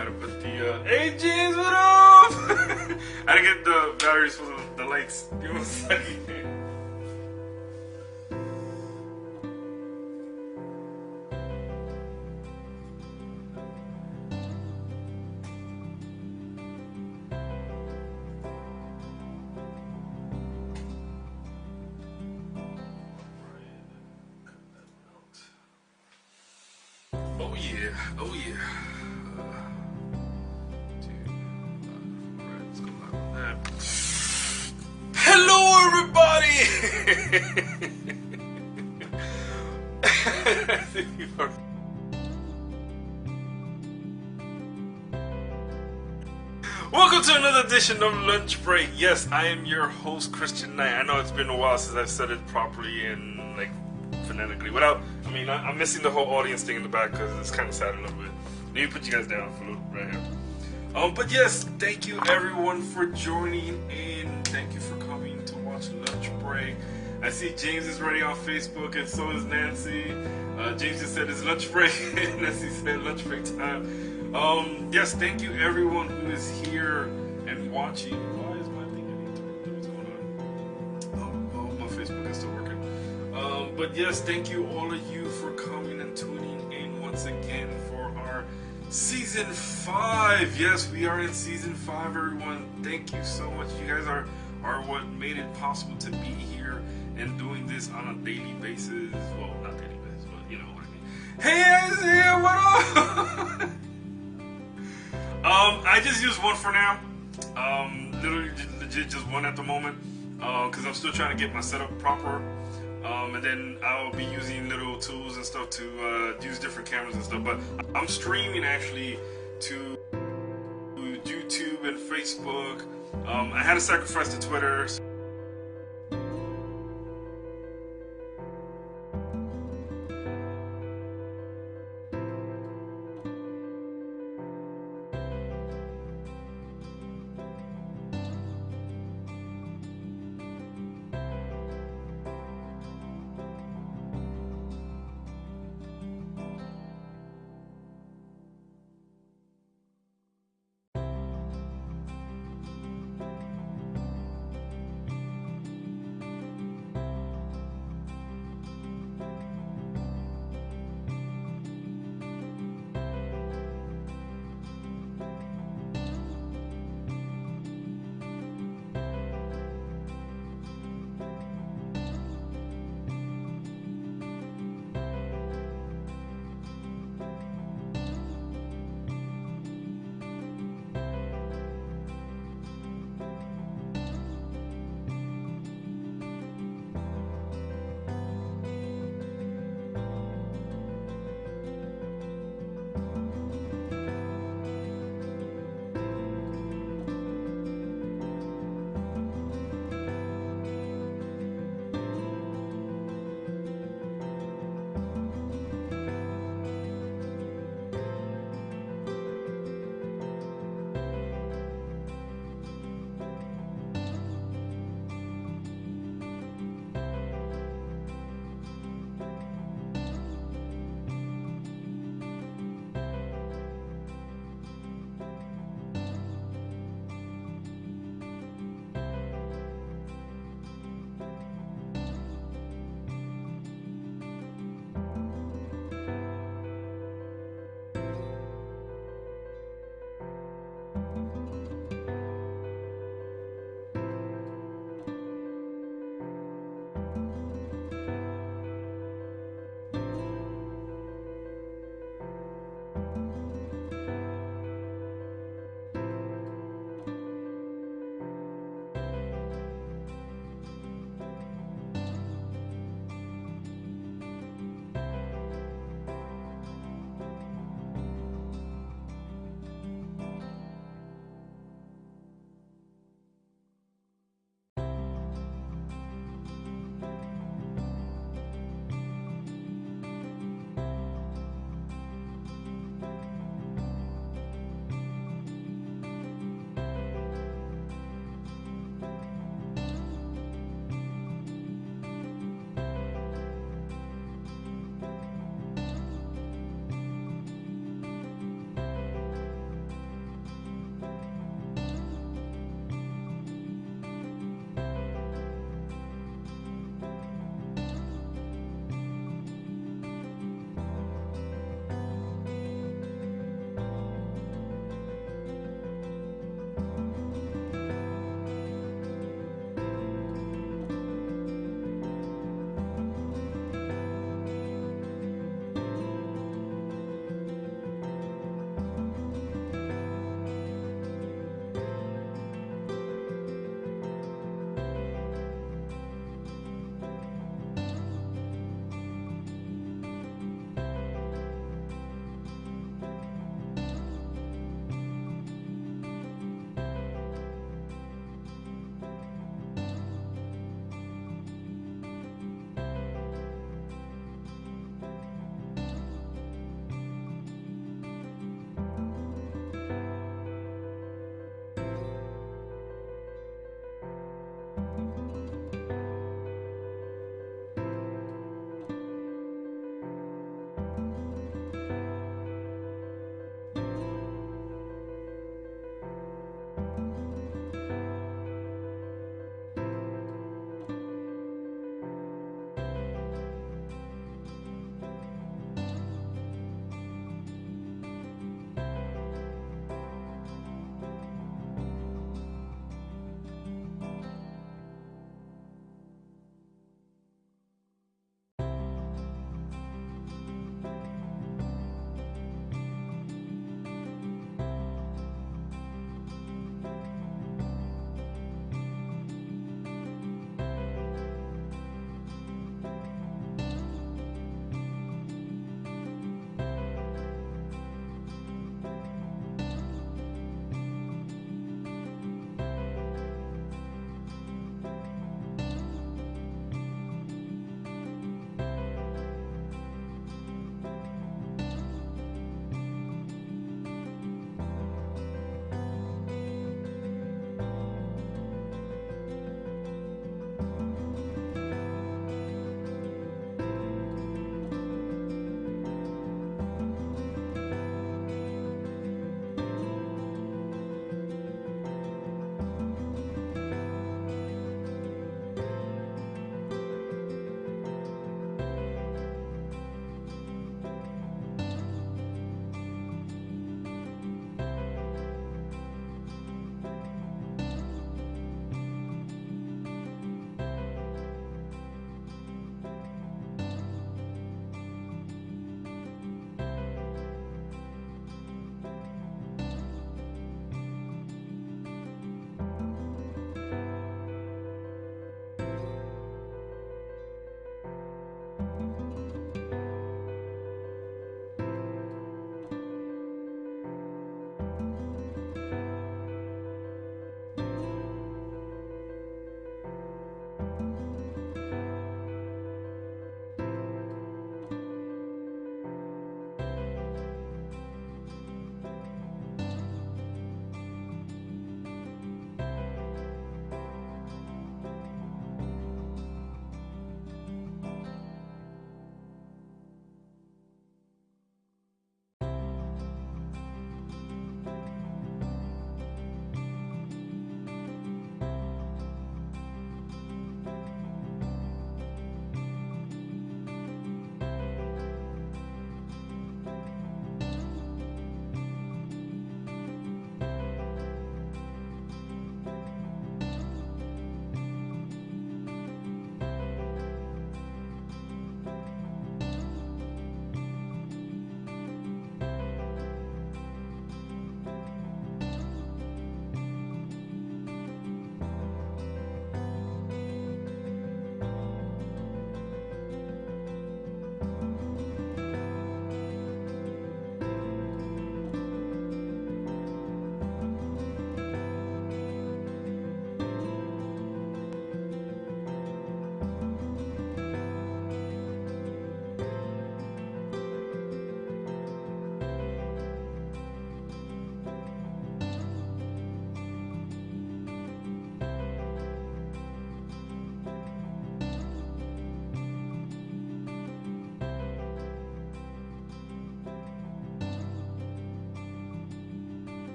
had to put the hey James, what up? I had to get the batteries for the lights. Give me a second. Oh yeah, oh yeah. Alright, let's go live on that. Hello everybody! Welcome to another edition of Lunch Break. Yes, I am your host, Christian Knight. I know it's been a while since I've said it properly and like phonetically. I'm missing the whole audience thing in the back because it's kind of sad a little bit. Let me put you guys down for a little right here. But yes, thank you everyone for joining in. Thank you for coming to watch Lunch Break. I see James is ready on Facebook and so is Nancy. James just said it's lunch break. Nancy said lunch break time. Yes, thank you everyone who is here and watching. Why is my thing getting what's going on? Oh, my Facebook is still working. But yes, thank you all of you for coming and tuning in once again for our season 5. Yes, we are in season 5, everyone. Thank you so much. You guys are what made it possible to be here and doing this on a daily basis. Well, not daily basis, but you know what I mean. Hey, Isaiah, what up? I just use one for now. Literally, legit, just one at the moment. Because I'm still trying to get my setup proper. And then I'll be using little tools and stuff to use different cameras and stuff. But I'm streaming actually to YouTube and Facebook. I had to sacrifice to Twitter.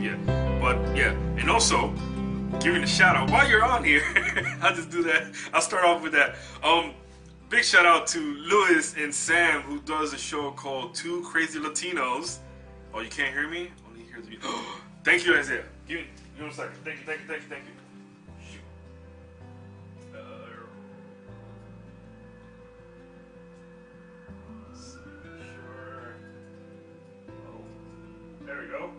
yet. But yeah, and also giving a shout out while you're on here. I'll just do that. I'll start off with that. Big shout out to Louis and Sam, who does a show called Two Crazy Latinos. Oh, you can't hear me? Only hear me. Thank you, Isaiah. Give me a second. Thank you. Shoot. Sure. Oh, there we go.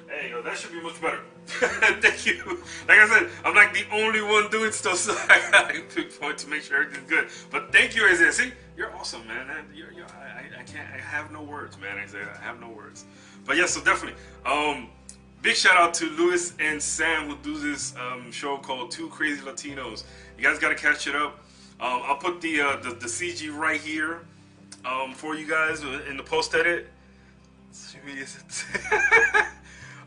There you go. That should be much better. Thank you. Like I said, I'm like the only one doing stuff, so I got a big point to make sure everything's good. But thank you, Isaiah. See, you're awesome, man. I have no words, man. Isaiah, I have no words. But yeah, so definitely. Big shout out to Louis and Sam, who do this show called Two Crazy Latinos. You guys got to catch it up. I'll put the CG right here for you guys in the post edit.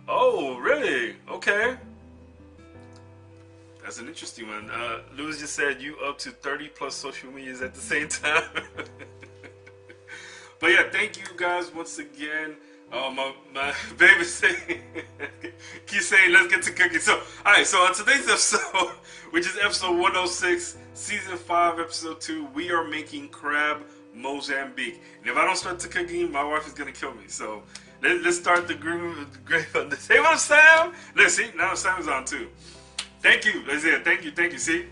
Oh, really? Okay. That's an interesting one. Louis just said you up to 30 plus social medias at the same time. But yeah, thank you guys once again. My baby saying, keep saying, let's get to cooking. So, alright, so on today's episode, which is episode 106, season 5, episode 2, we are making crab Mozambique. And if I don't start to cooking, my wife is going to kill me. So, let's start the grave on this. Hey, what's Sam? Let's see, now Sam is on too. Thank you, Isaiah. Thank you. See,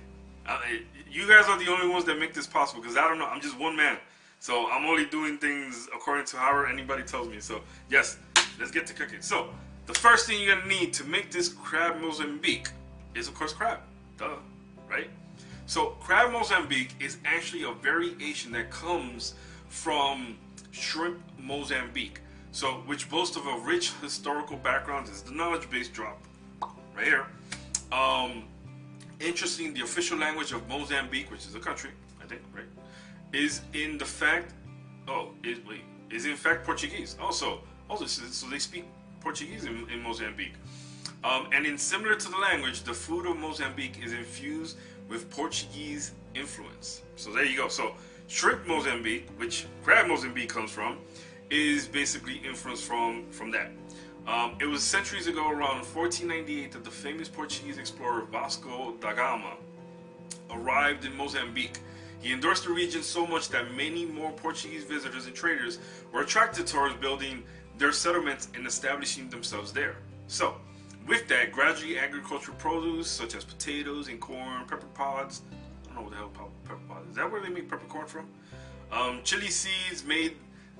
you guys are the only ones that make this possible, because I don't know. I'm just one man, so I'm only doing things according to however anybody tells me. So yes, let's get to cooking. So the first thing you're gonna need to make this crab Mozambique is, of course, crab. Duh, right? So crab Mozambique is actually a variation that comes from shrimp Mozambique. So, which boasts of a rich historical background. Is the knowledge base drop right here. Interesting, the official language of Mozambique, which is a country, I think, right, is in the fact, is in fact Portuguese. So they speak Portuguese in Mozambique. And in similar to the language, the food of Mozambique is infused with Portuguese influence. So there you go. So shrimp Mozambique, which crab Mozambique comes from, is basically influenced from that. It was centuries ago, around 1498, that the famous Portuguese explorer Vasco da Gama arrived in Mozambique. He endorsed the region so much that many more Portuguese visitors and traders were attracted towards building their settlements and establishing themselves there. So, with that, gradually agricultural produce such as potatoes and corn, pepper pods, I don't know what the hell pepper pods is. That where they make peppercorn from? Chili seeds made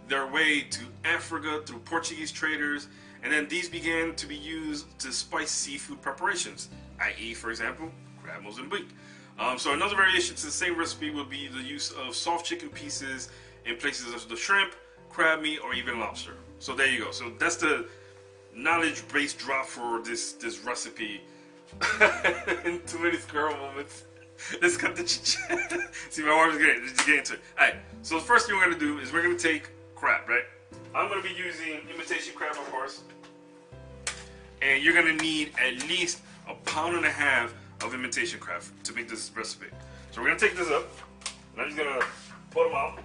their way to Africa through Portuguese traders, and then these began to be used to spice seafood preparations, i.e., for example, crab Mozambique. So another variation to the same recipe would be the use of soft chicken pieces in places of the shrimp, crab meat, or even lobster. So there you go. So that's the knowledge base drop for this recipe. Too many squirrel moments. Let's cut the chit-chat. See, my wife is getting into it. Alright, so the first thing we're going to do is we're going to take crab, right? I'm going to be using imitation crab, of course. And you're going to need at least 1.5 pounds of imitation crab to make this recipe. So we're going to take this up, and I'm just going to pull them out.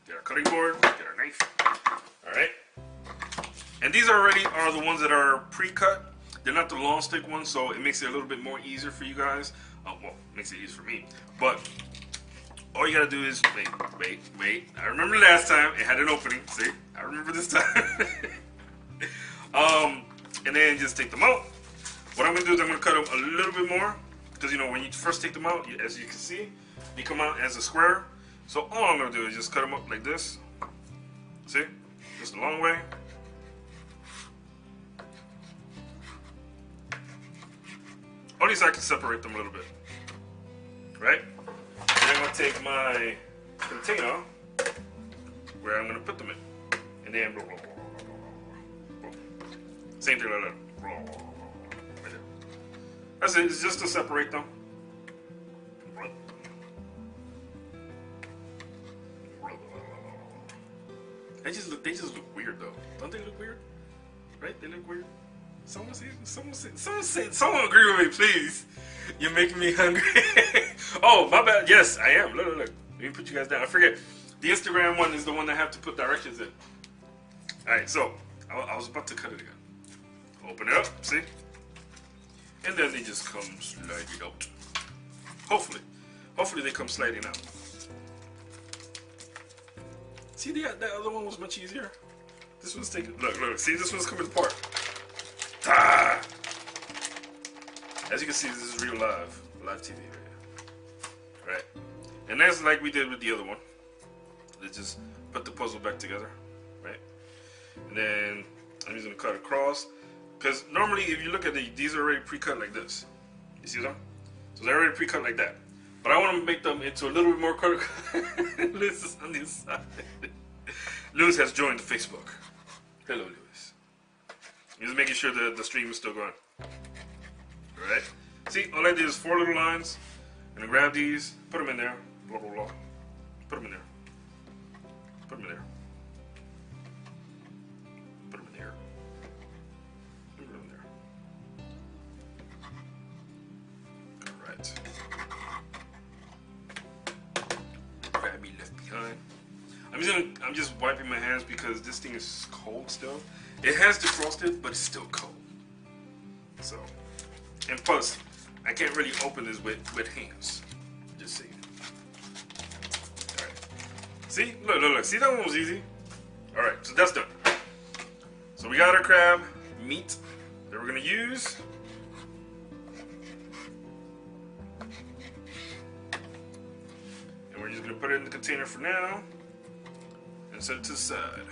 Get our cutting board, get our knife. Alright. And these are the ones that are pre-cut. They're not the long stick ones, so it makes it a little bit more easier for you guys. Well, it makes it easier for me. But all you gotta do is wait. I remember last time it had an opening. See, I remember this time. And then just take them out. What I'm gonna do is I'm gonna cut them a little bit more, because when you first take them out, as you can see, they come out as a square. So all I'm gonna do is just cut them up like this. See, just a long way. Only so I can separate them a little bit, right? Then I'm gonna take my container where I'm gonna put them in, and then same thing like that. Right there. That's it. It's just to separate them. They just look weird though. Don't they look weird? Right? They look weird. Someone agree with me, please. You're making me hungry. Oh, my bad. Yes, I am. Look. Let me put you guys down. I forget. The Instagram one is the one that I have to put directions in. Alright, so I was about to cut it again. Open it up, see? And then they just come sliding out. Hopefully they come sliding out. See, that other one was much easier. This one's taking. Look. See, this one's coming apart. Ah! As you can see, this is real live TV right here. Right, and that's like we did with the other one. Let's just put the puzzle back together, right? And then I'm just gonna cut across, because normally if you look at these are already pre-cut like this. You see them? So they're already pre-cut like that. But I want to make them into a little bit more cut. Lewis is on the side. Lewis has joined the Facebook. Hello, Lewis. Just making sure that the stream is still going. Alright? See, all I did is 4 little lines. I'm gonna grab these, put them in there. Blah, blah, blah. Put them in there. Put them in there. Put them in there. Put them in there. Alright. Grab me left behind. I'm just wiping my hands because this thing is cold still. It has defrosted, but it's still cold. So, and plus, I can't really open this with hands. Just see. Alright. See? Look. See, that one was easy. Alright, so that's done. So we got our crab meat that we're going to use. And we're just going to put it in the container for now. And set it to the side.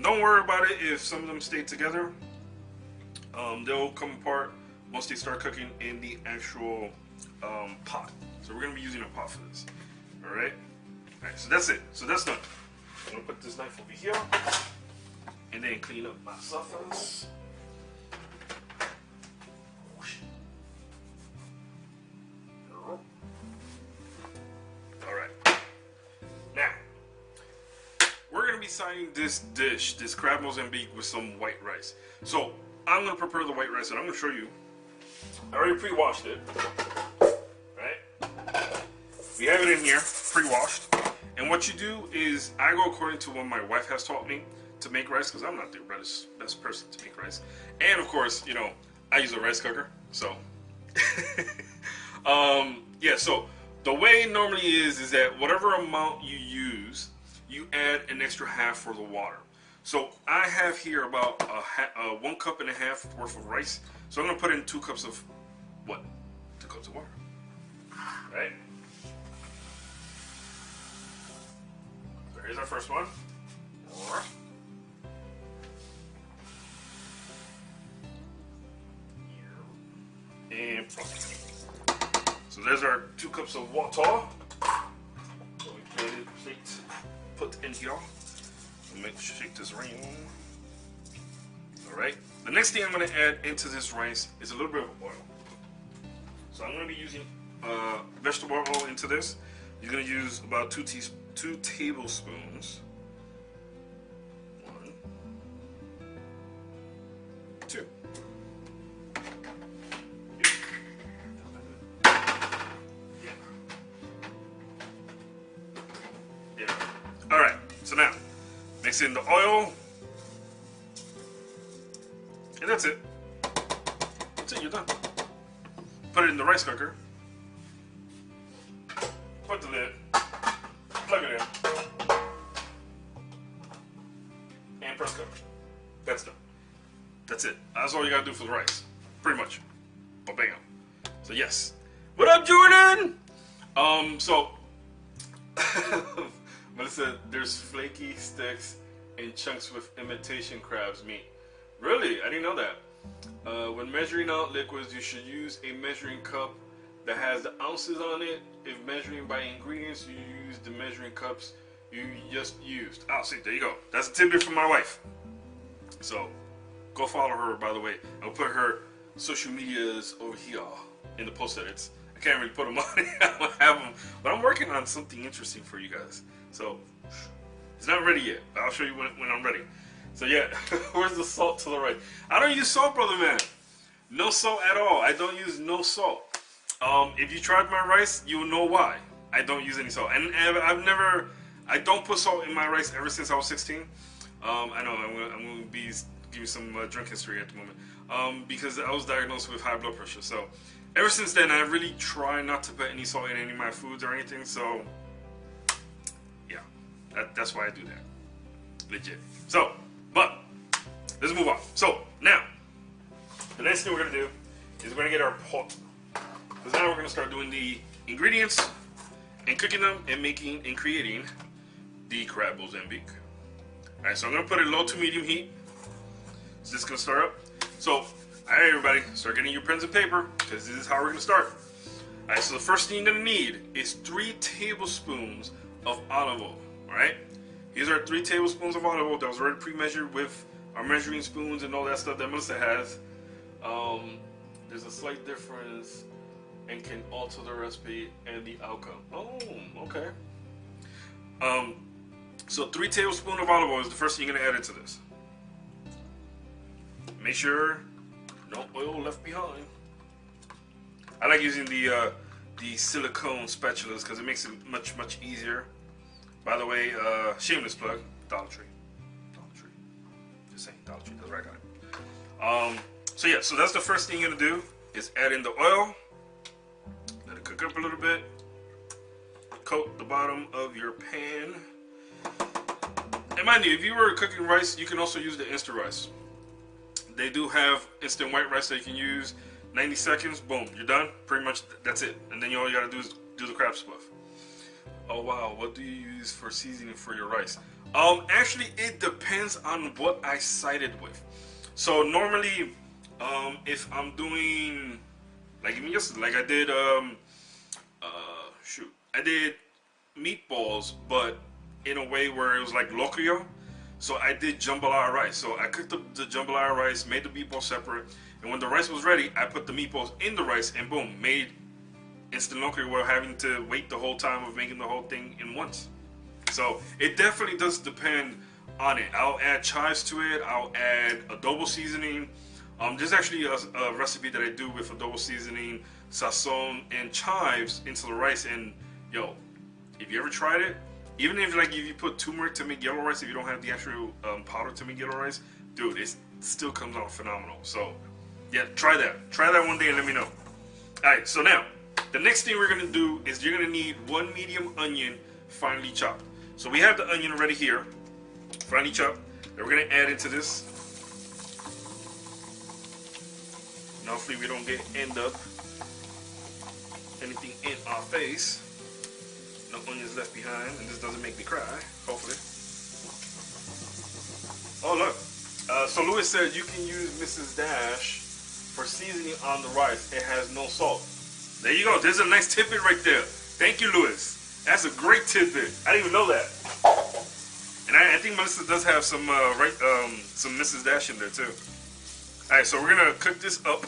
Don't worry about it if some of them stay together. They'll come apart once they start cooking in the actual pot. So we're going to be using a pot for this. Alright? Alright, so that's it. So that's done. I'm going to put this knife over here. And then clean up my surface. Siding this dish, this crab Mozambique, with some white rice. So I'm going to prepare the white rice and I'm going to show you. I already pre-washed it. Right? We have it in here, pre-washed. And what you do is, I go according to what my wife has taught me to make rice, because I'm not the best person to make rice. And of course, you know, I use a rice cooker. So, yeah, so the way it normally is that whatever amount you use, you add an extra half for the water. So I have here about 1.5 cups worth of rice. So I'm going to put in 2 cups of what? 2 cups of water. Right? So here's our first one. And so there's our 2 cups of water. So we put in here. Shake this around. Alright. The next thing I'm going to add into this rice is a little bit of oil. So I'm going to be using vegetable oil into this. You're going to use about 2 tablespoons. 1, 2. Alright, so now mix in the oil, and that's it. That's it, you're done. Put it in the rice cooker, put the lid, plug it in, and press cook. That's done. That's it. That's all you gotta do for the rice, pretty much. Bam. So yes. What up, Jordan? So Melissa, there's flaky sticks and chunks with imitation crab's meat. Really? I didn't know that. When measuring out liquids, you should use a measuring cup that has the ounces on it. If measuring by ingredients, you use the measuring cups you just used. Oh, see, there you go. That's a tidbit from my wife. So, go follow her, by the way. I'll put her social medias over here in the post edits. I can't really put them on. I don't have them. But I'm working on something interesting for you guys. So, It's not ready yet. I'll show you when I'm ready. So yeah, where's the salt to the right? I don't use salt, brother man. No salt at all. I don't use no salt. If you tried my rice, you'll know why I don't use any salt. And I don't put salt in my rice ever since I was 16. I know I'm gonna be giving some drink history at the moment. Because I was diagnosed with high blood pressure. So ever since then, I really try not to put any salt in any of my foods or anything. So yeah, that's why I do that. Legit. So, but let's move on. So now, the next thing we're gonna do is we're gonna get our pot. Because now we're going to start doing the ingredients and cooking them and creating the crab Mozambique. Alright, so I'm going to put it low to medium heat. So this is going to start up. So, alright everybody, start getting your pens and paper because this is how we're going to start. Alright, so the first thing you're going to need is 3 tablespoons of olive oil. Alright, these are 3 tablespoons of olive oil that was already pre-measured with our measuring spoons and all that stuff that Melissa has. There's a slight difference and can alter the recipe and the outcome. Oh, okay. So 3 tablespoons of olive oil is the first thing you're gonna add into this. Make sure no oil left behind. I like using the silicone spatulas because it makes it much easier. By the way, shameless plug, Dollar Tree. Just saying, Dollar Tree. That's where I got it. So yeah, so that's the first thing you're gonna do is add in the oil. Let it cook up a little bit. Coat the bottom of your pan. And mind you, if you were cooking rice, you can also use the instant rice. They do have instant white rice that you can use. 90 seconds, boom, you're done. Pretty much that's it. And then all you gotta do is do the crab stuff. Oh wow, what do you use for seasoning for your rice? Actually, it depends on what I sided with. So normally, if I'm doing, like even yesterday, like I did, I did meatballs, but in a way where it was like loquio. So I did jambalaya rice. So I cooked the jambalaya rice, made the meatballs separate, and when the rice was ready, I put the meatballs in the rice, and boom, made instant loquio without having to wait the whole time of making the whole thing in once. So it definitely does depend on it. I'll add chives to it. I'll add adobo seasoning. There's actually a recipe that I do with adobo seasoning, sazon, and chives into the rice. And yo, if you ever tried it, even if you put turmeric to make yellow rice, if you don't have the actual powder to make yellow rice, dude, it still comes out phenomenal. So yeah, try that. Try that one day and let me know. All right, so now the next thing we're gonna do is you're gonna need 1 medium onion finely chopped. So we have the onion already here, finely chopped, that we're gonna add into this. And hopefully we don't end up anything in our face. No onions left behind, and this doesn't make me cry, hopefully. Oh look, so Lewis said you can use Mrs. Dash for seasoning on the rice. It has no salt. There you go, there's a nice tidbit right there. Thank you, Lewis. That's a great tidbit. I didn't even know that. And I think Melissa does have some some Mrs. Dash in there too. All right, so we're gonna cook this up.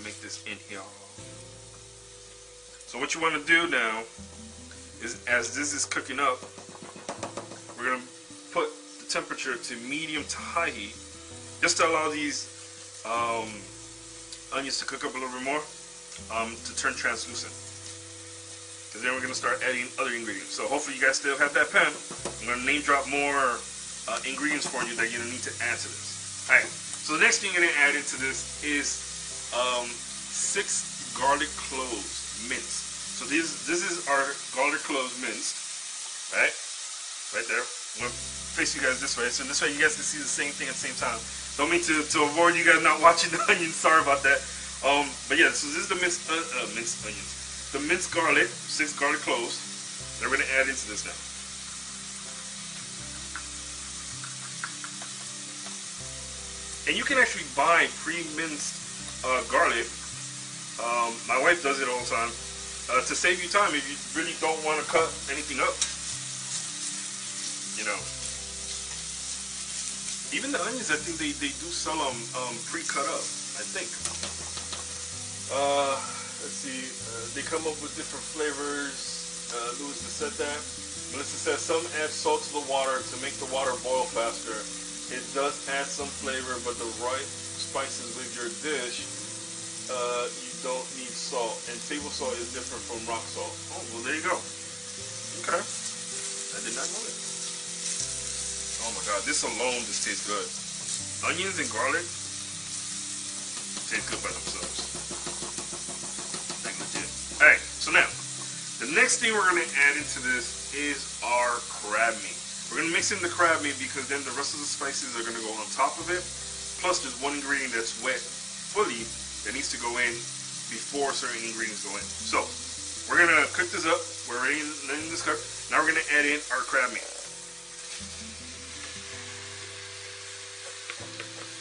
Make this in here. So what you want to do now is, as this is cooking up, we're gonna put the temperature to medium to high heat, just to allow these onions to cook up a little bit more, to turn translucent. Because then we're going to start adding other ingredients. So hopefully you guys still have that pan. I'm going to name drop more ingredients for you that you're going to need to add to this. Alright, so the next thing you're going to add into this is 6 garlic cloves minced. So this is our garlic cloves minced. Right there. I'm going to face you guys this way. So this way you guys can see the same thing at the same time. Don't mean to avoid you guys not watching the onions. Sorry about that. But yeah, so this is the minced onions. The minced garlic, 6 garlic cloves, that we're going to add into this now. And you can actually buy pre-minced garlic. My wife does it all the time to save you time if you really don't want to cut anything up. You know. Even the onions, I think they do sell them pre-cut up, I think. Let's see, they come up with different flavors. Louis just said that. Melissa says some add salt to the water to make the water boil faster. It does add some flavor, but the right spices with your dish, you don't need salt. And table salt is different from rock salt. Oh, well, there you go. Okay. I did not know that. Oh my god, this alone just tastes good. Onions and garlic taste good by themselves. Like legit. Alright, so now, the next thing we're going to add into this is our crab meat. We're going to mix in the crab meat because then the rest of the spices are going to go on top of it. Plus there's one ingredient that's wet fully that needs to go in before certain ingredients go in. So we're going to cook this up. We're already letting this cook. Now we're going to add in our crab meat.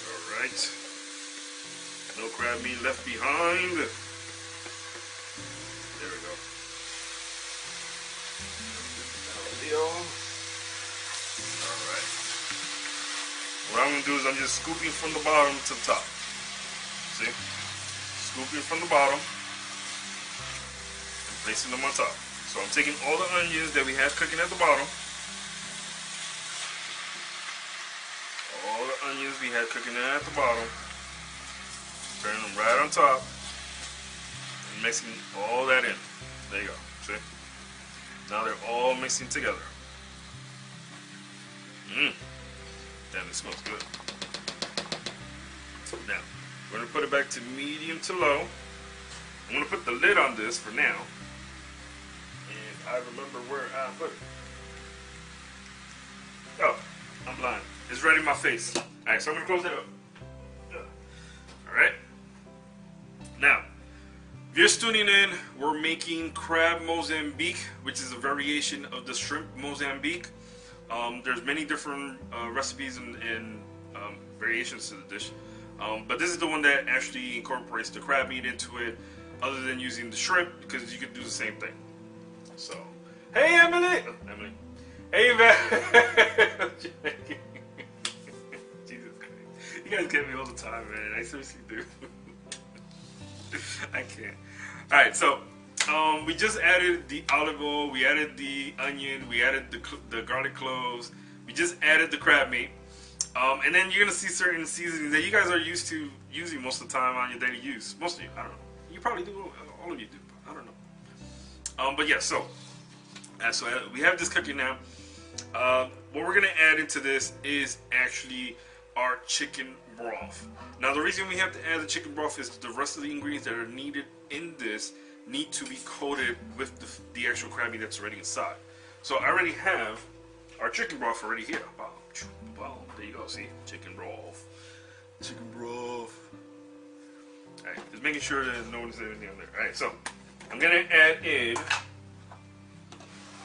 Alright. No crab meat left behind. There we go. Alright. What I'm going to do is I'm just scooping from the bottom to the top. See? Scooping from the bottom and placing them on top. So I'm taking all the onions that we had cooking at the bottom. All the onions we had cooking at the bottom. Turning them right on top. And mixing all that in. There you go. See? Now they're all mixing together. Damn, it smells good. Now, we're going to put it back to medium to low. I'm going to put the lid on this for now. And I remember where I put it. Oh, I'm blind. It's right in my face. Alright, so I'm going to close it up. Alright. Now, if you're tuning in, we're making crab Mozambique, which is a variation of the shrimp Mozambique. There's many different recipes and variations to the dish. But this is the one that actually incorporates the crab meat into it, other than using the shrimp, because you could do the same thing. So, hey Emily! Emily. Hey man! Jesus Christ. You guys get me all the time, man. I seriously do. I can't. Alright, so we just added the olive oil, we added the onion, we added the garlic cloves, we just added the crab meat. And then you're going to see certain seasonings that you guys are used to using most of the time on your daily use. Most of you, I don't know. You probably do, all of you do, I don't know. But yeah, so we have this cooking now. What we're going to add into this is actually our chicken broth. Now the reason we have to add the chicken broth is the rest of the ingredients that are needed in this need to be coated with the actual crab meat that's already inside. So I already have our chicken broth already here. Wow, there you go, see? Chicken broth. Chicken broth. Alright, just making sure that no one's anything on there. Alright, so I'm going to add in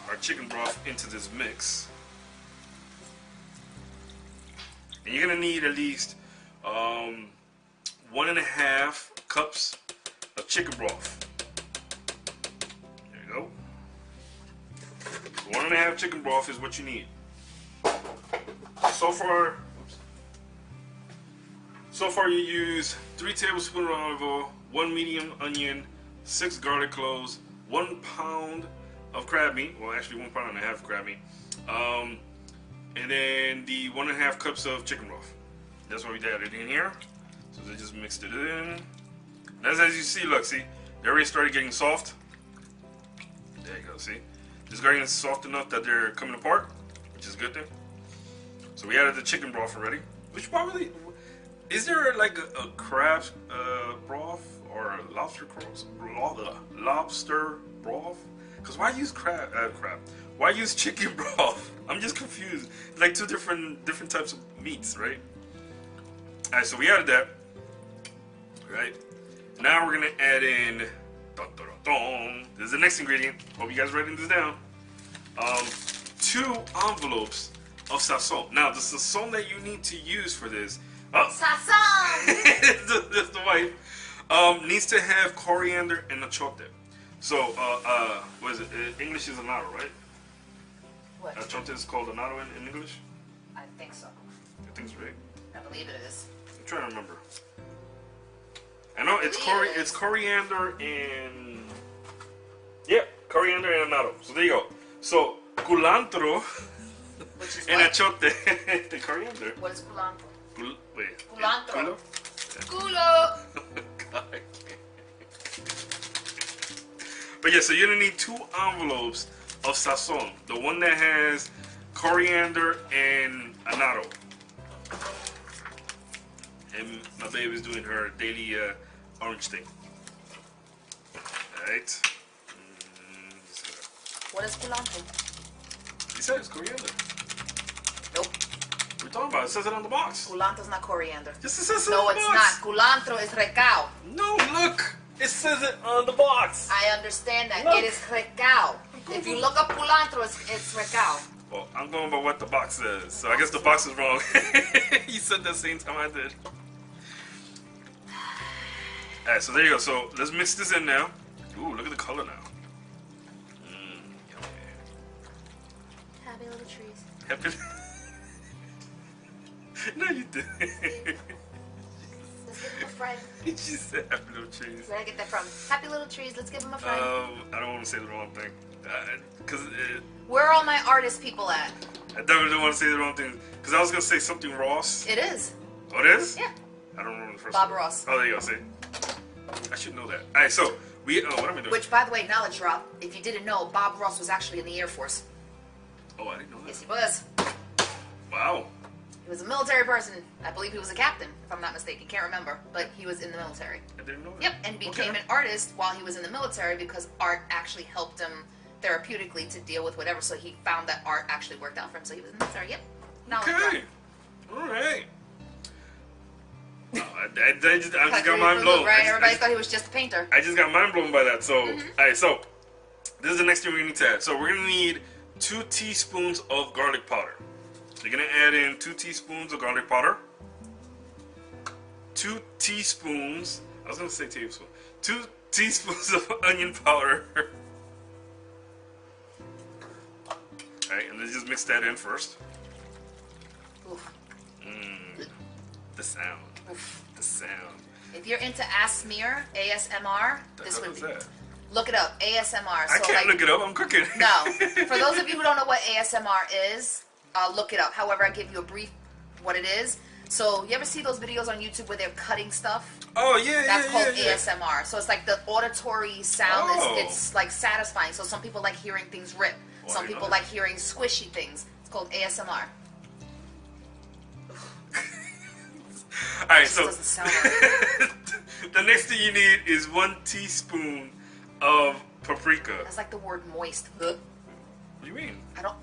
our chicken broth into this mix. And you're going to need at least 1.5 cups of chicken broth. There you go. 1.5 chicken broth is what you need. So far you use 3 tablespoons of olive oil, 1 medium onion, 6 garlic cloves, 1 pound of crab meat. Well, actually 1.5 pounds of crab meat. And then the 1.5 cups of chicken broth. That's what we added in here. So they just mixed it in. And as you see, look, see, they already started getting soft. There you go, see? Just getting soft enough that they're coming apart, which is a good thing. So we added the chicken broth already. Which probably, is there like a crab broth or a lobster broth? Because why use crab? Why use chicken broth? I'm just confused. Like two different types of meats, right? Alright, so we added that. Right? Now we're gonna add in. This is the next ingredient. Hope you guys are writing this down. 2 envelopes of sazon. Now the sazon that you need to use for this. Sazon. That's the wife. Needs to have coriander and achote. So, what is it? English is annatto, right? What? Achote is called annatto in English? I think so. I think it's right. I believe it is. I'm trying to remember. I know it's coriander and... Yeah, coriander and annatto. So there you go. So, culantro Which is and what? achote. The coriander. What is culantro? Wait. Culantro. Culo? Culo. God, I can't. But yeah, so you're gonna need 2 envelopes of sazon. The one that has coriander and annatto. And my baby's doing her daily orange thing. Alright. What is culantro? He said it's coriander. Nope. What are you talking about? It says it on the box. Culantro's not coriander. Yes, it says it No, on the it's box. not. Culantro is recao. No, look. It says it on the box. I understand that. Look. It is recao. If you look up culantro, it's recao. Well, I'm going by what the box says, so I guess the box is wrong. You said that same time I did. Alright, so there you go. So let's mix this in now. Ooh, look at the color now. Yummy. Happy little trees. Happy. No, you didn't. Let's give him a friend. She said happy little trees. Where did I get that from? Happy little trees. Let's give him a friend. I don't want to say the wrong thing. Because Where are all my artist people at? I definitely don't want to say the wrong thing. Because I was going to say something Ross. It is. Oh, it is? Yeah. I don't remember the first Bob one. Ross. Oh, there you go. See? I should know that. Alright, so we. What am I doing? Which, by the way, knowledge drop. If you didn't know, Bob Ross was actually in the Air Force. Oh, I didn't know that. Yes, he was. Wow. He was a military person. I believe he was a captain, if I'm not mistaken. Can't remember, but he was in the military. I didn't know that. Yep, and became Okay. an artist while he was in the military because art actually helped him therapeutically to deal with whatever. So he found that art actually worked out for him. So he was in the military. Yep. Knowledge Okay. drop. Alright. I just got Cut mind through the blown. loop, right? Everybody thought he was just a painter. I just got mind blown by that. So, alright, so this is the next thing we're gonna need to add. So we're gonna need 2 teaspoons of garlic powder. So you're gonna add in 2 teaspoons of garlic powder. 2 teaspoons. I was gonna say tablespoon. 2 teaspoons of onion powder. Alright, and then just mix that in first. Oof. The sound. Oof. The sound. If you're into ASMR, The this hell would is be. that? Look it up. ASMR. I can't look it up. I'm cooking. No. For those of you who don't know what ASMR is, look it up. However, I give you a brief what it is. So you ever see those videos on YouTube where they're cutting stuff? Oh yeah, That's called yeah. ASMR. So it's like the auditory sound. Oh. It's like satisfying. So some people like hearing things rip. Well, I Some didn't people know like hearing squishy things. It's called ASMR. Alright, It so doesn't sound right. the next thing you need is 1 teaspoon of paprika. That's like the word moist. What do you mean? I don't.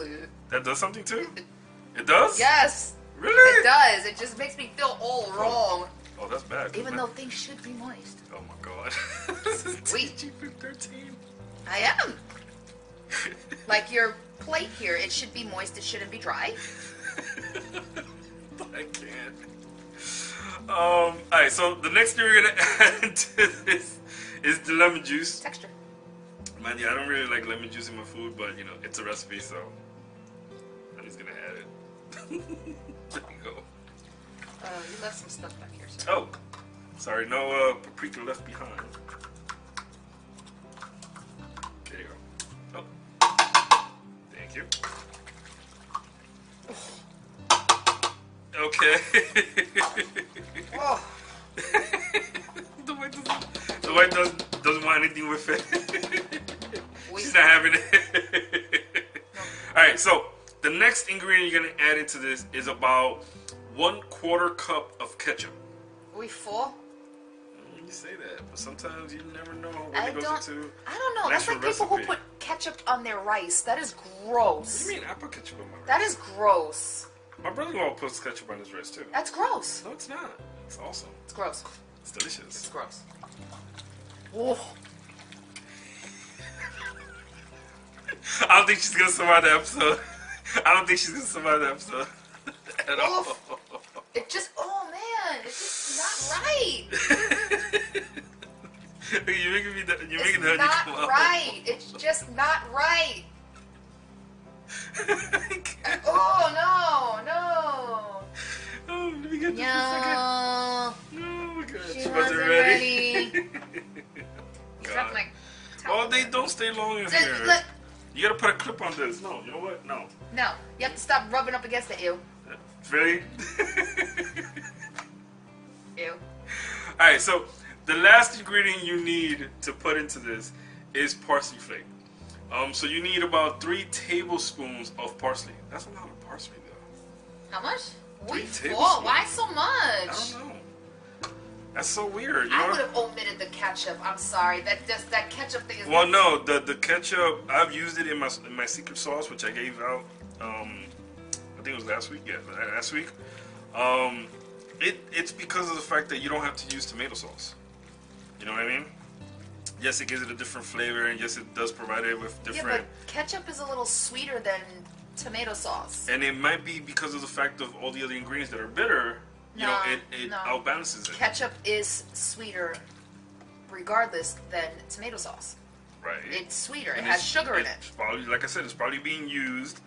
That does something too? It does? Yes. Really? It does. It just makes me feel all wrong. Oh, that's bad. Even though things should be moist. Oh my god. This is Wait. TG13. I am. Like your plate here, it should be moist, it shouldn't be dry. I can't. Alright, so the next thing we're gonna add to this is the lemon juice. Texture. Man, yeah, I don't really like lemon juice in my food, but you know, it's a recipe, so I'm just gonna add it. There you go. You left some stuff back here, sir. Oh, sorry, no paprika left behind. There you go. Oh, thank you. Okay. Oh. The wife doesn't want anything with it. She's not having it. Alright, so the next ingredient you're gonna add into this is about 1/4 cup of ketchup. Are we full? You say that, but sometimes you never know when I it goes into. don't know. an That's actual like people who recipe. put ketchup on their rice. That is What gross. do you mean? I put ketchup on my rice. That is gross. My brother-in-law puts ketchup on his rice too. That's gross. No, it's not. It's awesome. It's gross. It's delicious. It's gross. Oh. I don't think she's gonna survive the episode. I don't think she's gonna survive the episode at all. Oof. It just, oh man, it's just not right. You're making me. You're It's making the honey not come out. right. It's just not right. I can't. Oh no, Oh, let me get no. this for a second. No. Oh my god, She she wasn't wasn't ready. ready. God. Drop my Oh, towel. they don't stay long in Look, here. look. You gotta put a clip on this. No, you know what? No. No, you have to stop rubbing up against the ew. Really? Ew. Alright, so the last ingredient you need to put into this is parsley flake. So you need about 3 tablespoons of parsley. That's a lot of parsley, though. How much? 3 Wait, tablespoons. why so much? I don't know. That's so weird. You I know? would have omitted the ketchup. I'm sorry. That ketchup thing is. Well, no, the ketchup, I've used it in my secret sauce, which I gave out. I think it was last week. Yeah, last week. It's because of the fact that you don't have to use tomato sauce. You know what I mean? Yes, it gives it a different flavor, and yes, it does provide it with different. Yeah, but ketchup is a little sweeter than tomato sauce. And it might be because of the fact of all the other ingredients that are bitter. You know, it outbalances it. Ketchup is sweeter, regardless, than tomato sauce. Right. It's sweeter. It has sugar in it. Probably, like I said, it's probably being used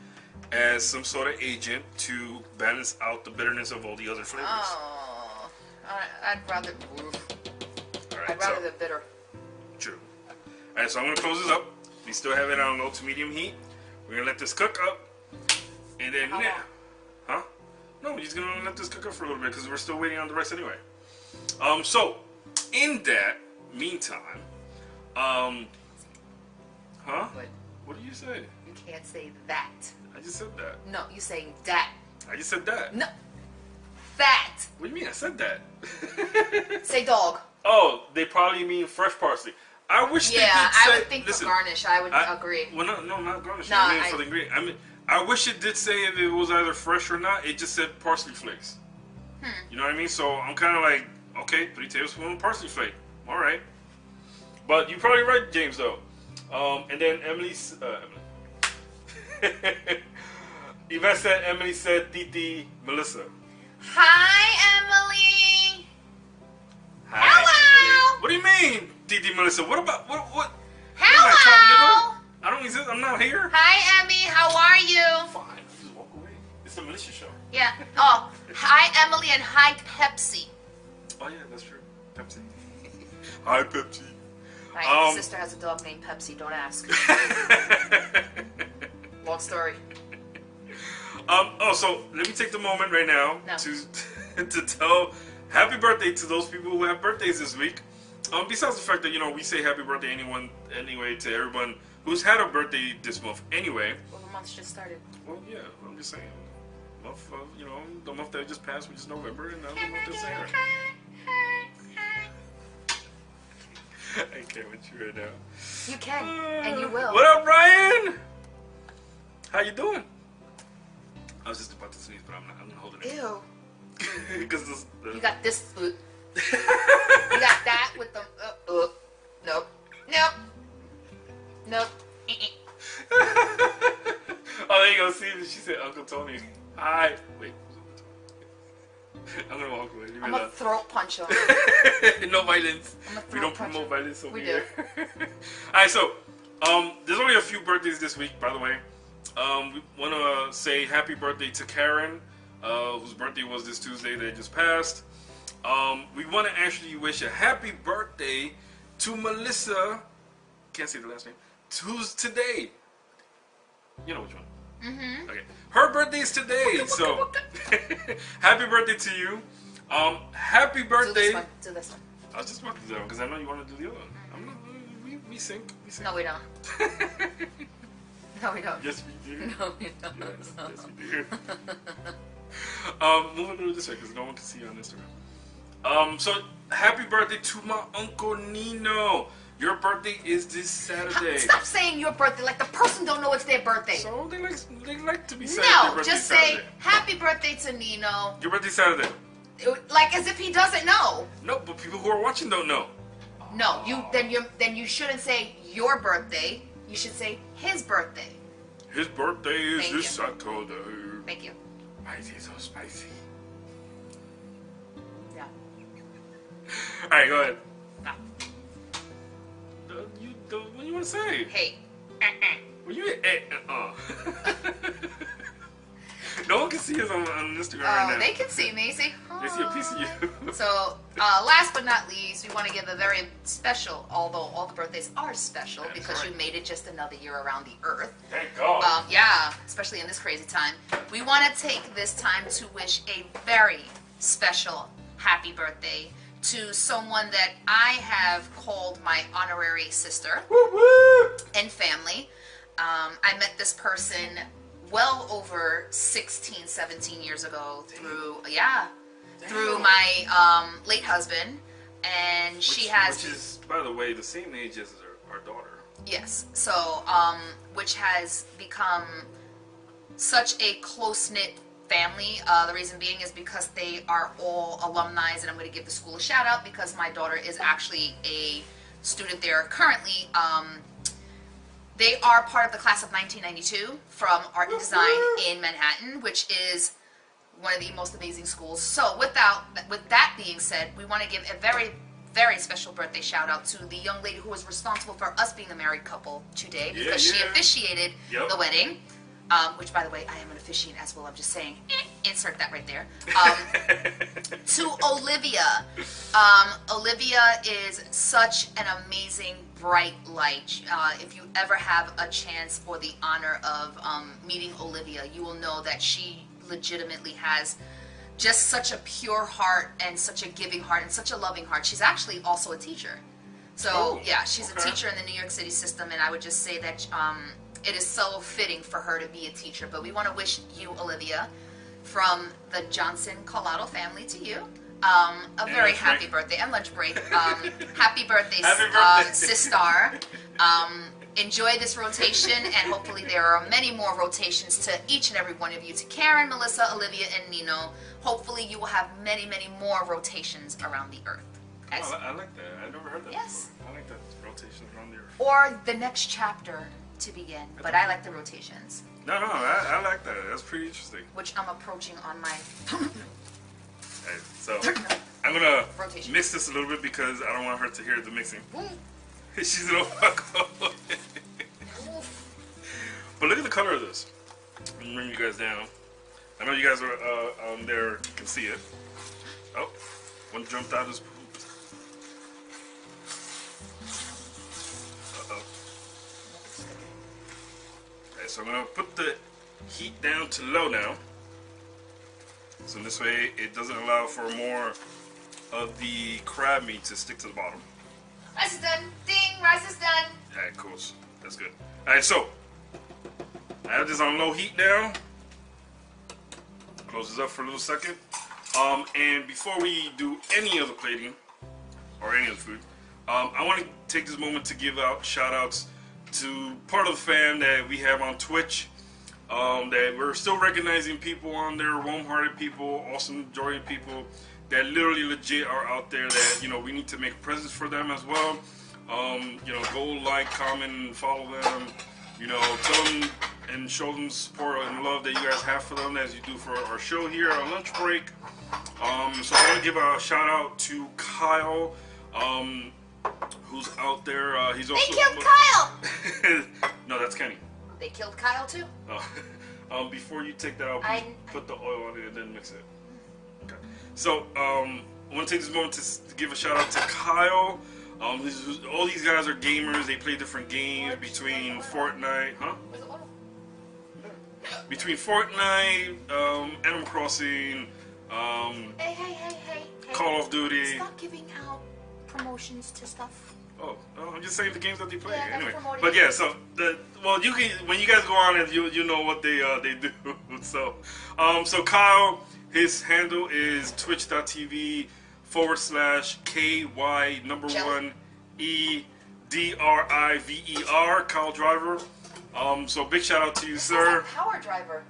as some sort of agent to balance out the bitterness of all the other flavors. Oh, I'd rather. Right, I'd rather the bitter. True. Alright, so I'm gonna close this up. We still have it on low to medium heat. We're gonna let this cook up, and then How long? huh? No, we're just gonna let this cook up for a little bit because we're still waiting on the rest anyway. So in that meantime, huh? What? What did you say? You can't say that. I just said that. No, you saying that. I just said that. No, that. What do you mean? I said that. Say dog. Oh, they probably mean fresh parsley. I wish they did say. I would think listen, for garnish. I would agree. Well, no, not garnish. No, I mean for the ingredient. I mean, I wish it did say if it was either fresh or not. It just said parsley flakes. You know what I mean? So I'm kind of like, okay, 3 tablespoons of parsley flake. All right. But you're probably right, James, though. And then Yvette said, Emily said, Titi, Melissa. Hi, Emily. Hi, Hello. Emily. What do you mean, Titi, Melissa? What about, what? Hello. I don't exist. I'm not here. Hi, Emmy. How are you? Fine. Just walk away. It's the Melissa show. Yeah. Oh, hi, Emily, and hi, Pepsi. Oh, yeah, that's true. Pepsi. Hi, Pepsi. My sister has a dog named Pepsi. Don't ask. Long story. So let me take the moment right now to tell happy birthday to those people who have birthdays this week. Besides the fact that, you know, we say happy birthday anyway to everyone who's had a birthday this month anyway. Well, the month's just started. Well, yeah, I'm just saying. Month of, you know, the month that just passed, which is November, and now the month that's here. I can't with you right now. You can, and you will. What up, Ryan? How you doing? I was just about to sneeze, but I'm not. I'm gonna hold it in. Ew. Because You got this. You got that with the. Nope. Nope. Nope. Oh, there you go. See, she said Uncle Tony. Hi. Wait. I'm gonna walk away. I'm gonna throat punch him. No violence. We don't promote violence over here. Alright, so there's only a few birthdays this week, by the way. We want to say happy birthday to Karen, whose birthday was this Tuesday that just passed. We want to actually wish a happy birthday to Melissa. Can't say the last name. Who's today? You know which one. Mm-hmm. Okay. Her birthday's today, so happy birthday to you. Happy birthday. Do this one. I was just about to do that one because I know you want to do the other one. I'm not, we sync. No, we don't. No, we don't. Yes, we do. No, we don't. Yes, we do. Moving through this way because no one can see you on Instagram. So happy birthday to my Uncle Nino. Your birthday is this Saturday. Stop saying your birthday like the person don't know it's their birthday. So they like to be saying their No, birthday just Saturday. say happy birthday to Nino. Your birthday Saturday. Like as if he doesn't know. No, but people who are watching don't know. No, then you shouldn't say your birthday. You should say his birthday. His birthday is Thank this you. Saturday. Thank you. Why is he so spicy? Yeah. Alright, go ahead. No. What do you want to say? Hey. Well, you No one can see us on Instagram Oh, right now. they can see me. Say hi. They see a piece of you. So, last but not least, we want to give a very special, although all the birthdays are special, That's because right. you made it just another year around the earth. Thank God. Yeah, especially in this crazy time. We want to take this time to wish a very special happy birthday to someone that I have called my honorary sister Woo woo! and family. I met this person well over 16, 17 years ago through my late husband, and she has... Which is, by the way, the same age as our daughter. Yes, so, which has become such a close-knit family. The reason being is because they are all alumni, and I'm going to give the school a shout-out because my daughter is actually a student there currently. They are part of the class of 1992 from Art and Design in Manhattan, which is one of the most amazing schools. So with that being said, we want to give a very, very special birthday shout out to the young lady who was responsible for us being a married couple today, because she officiated the wedding. Which, by the way, I am an officiant as well. I'm just saying, insert that right there. To Olivia. Olivia is such an amazing, bright light. If you ever have a chance or the honor of meeting Olivia, you will know that she legitimately has just such a pure heart and such a giving heart and such a loving heart. She's actually also a teacher. So, yeah, she's a teacher in the New York City system, and I would just say that... it is so fitting for her to be a teacher. But we want to wish you, Olivia, from the Johnson Collado family to you, a very happy birthday. And lunch break. Happy birthday, sister. Enjoy this rotation, and hopefully there are many more rotations to each and every one of you. To Karen, Melissa, Olivia, and Nino. Hopefully you will have many, many more rotations around the earth. I like that. I never heard that before. I like that rotation around the earth. Or the next chapter to begin, but I like the rotations. No, I like that. That's pretty interesting. Which I'm approaching on my... Okay, so I'm gonna mix this a little bit because I don't want her to hear the mixing. She's gonna fuck up. But look at the color of this. I'm gonna bring you guys down. I know you guys are on there, can see it. Oh, one jumped out of his poop. So I'm going to put the heat down to low now. So this way it doesn't allow for more of the crab meat to stick to the bottom. Rice is done. Ding, rice is done. Alright, cool. That's good. Alright, so I have this on low heat now. Close this up for a little second. And before we do any of the plating or any of the food, I want to take this moment to give out shout outs to part of the fam that we have on Twitch, that we're still recognizing people on there, warm-hearted people, awesome, joyous people that literally legit are out there that, you know, we need to make a presence for them as well. You know, go like, comment, and follow them. You know, tell them and show them support and love that you guys have for them as you do for our show here on Lunch Break. So I want to give a shout out to Kyle, who's out there. He's also... They killed Kyle! No, that's Kenny. They killed Kyle too? Before you take that out, put the oil on it and then mix it. Okay. So, I want to take this moment to give a shout out to Kyle. All these guys are gamers. They play different games between Fortnite, between Fortnite, Animal Crossing, Hey. Call of Duty. Stop giving out promotions to stuff. Oh, I'm just saying the games that they play. Yeah, anyway, but yeah, so you can, when you guys go on it, you know what they do. So Kyle, his handle is twitch.tv/KY1EDRIVER, Kyle Driver. So big shout out to you, sir. Power driver.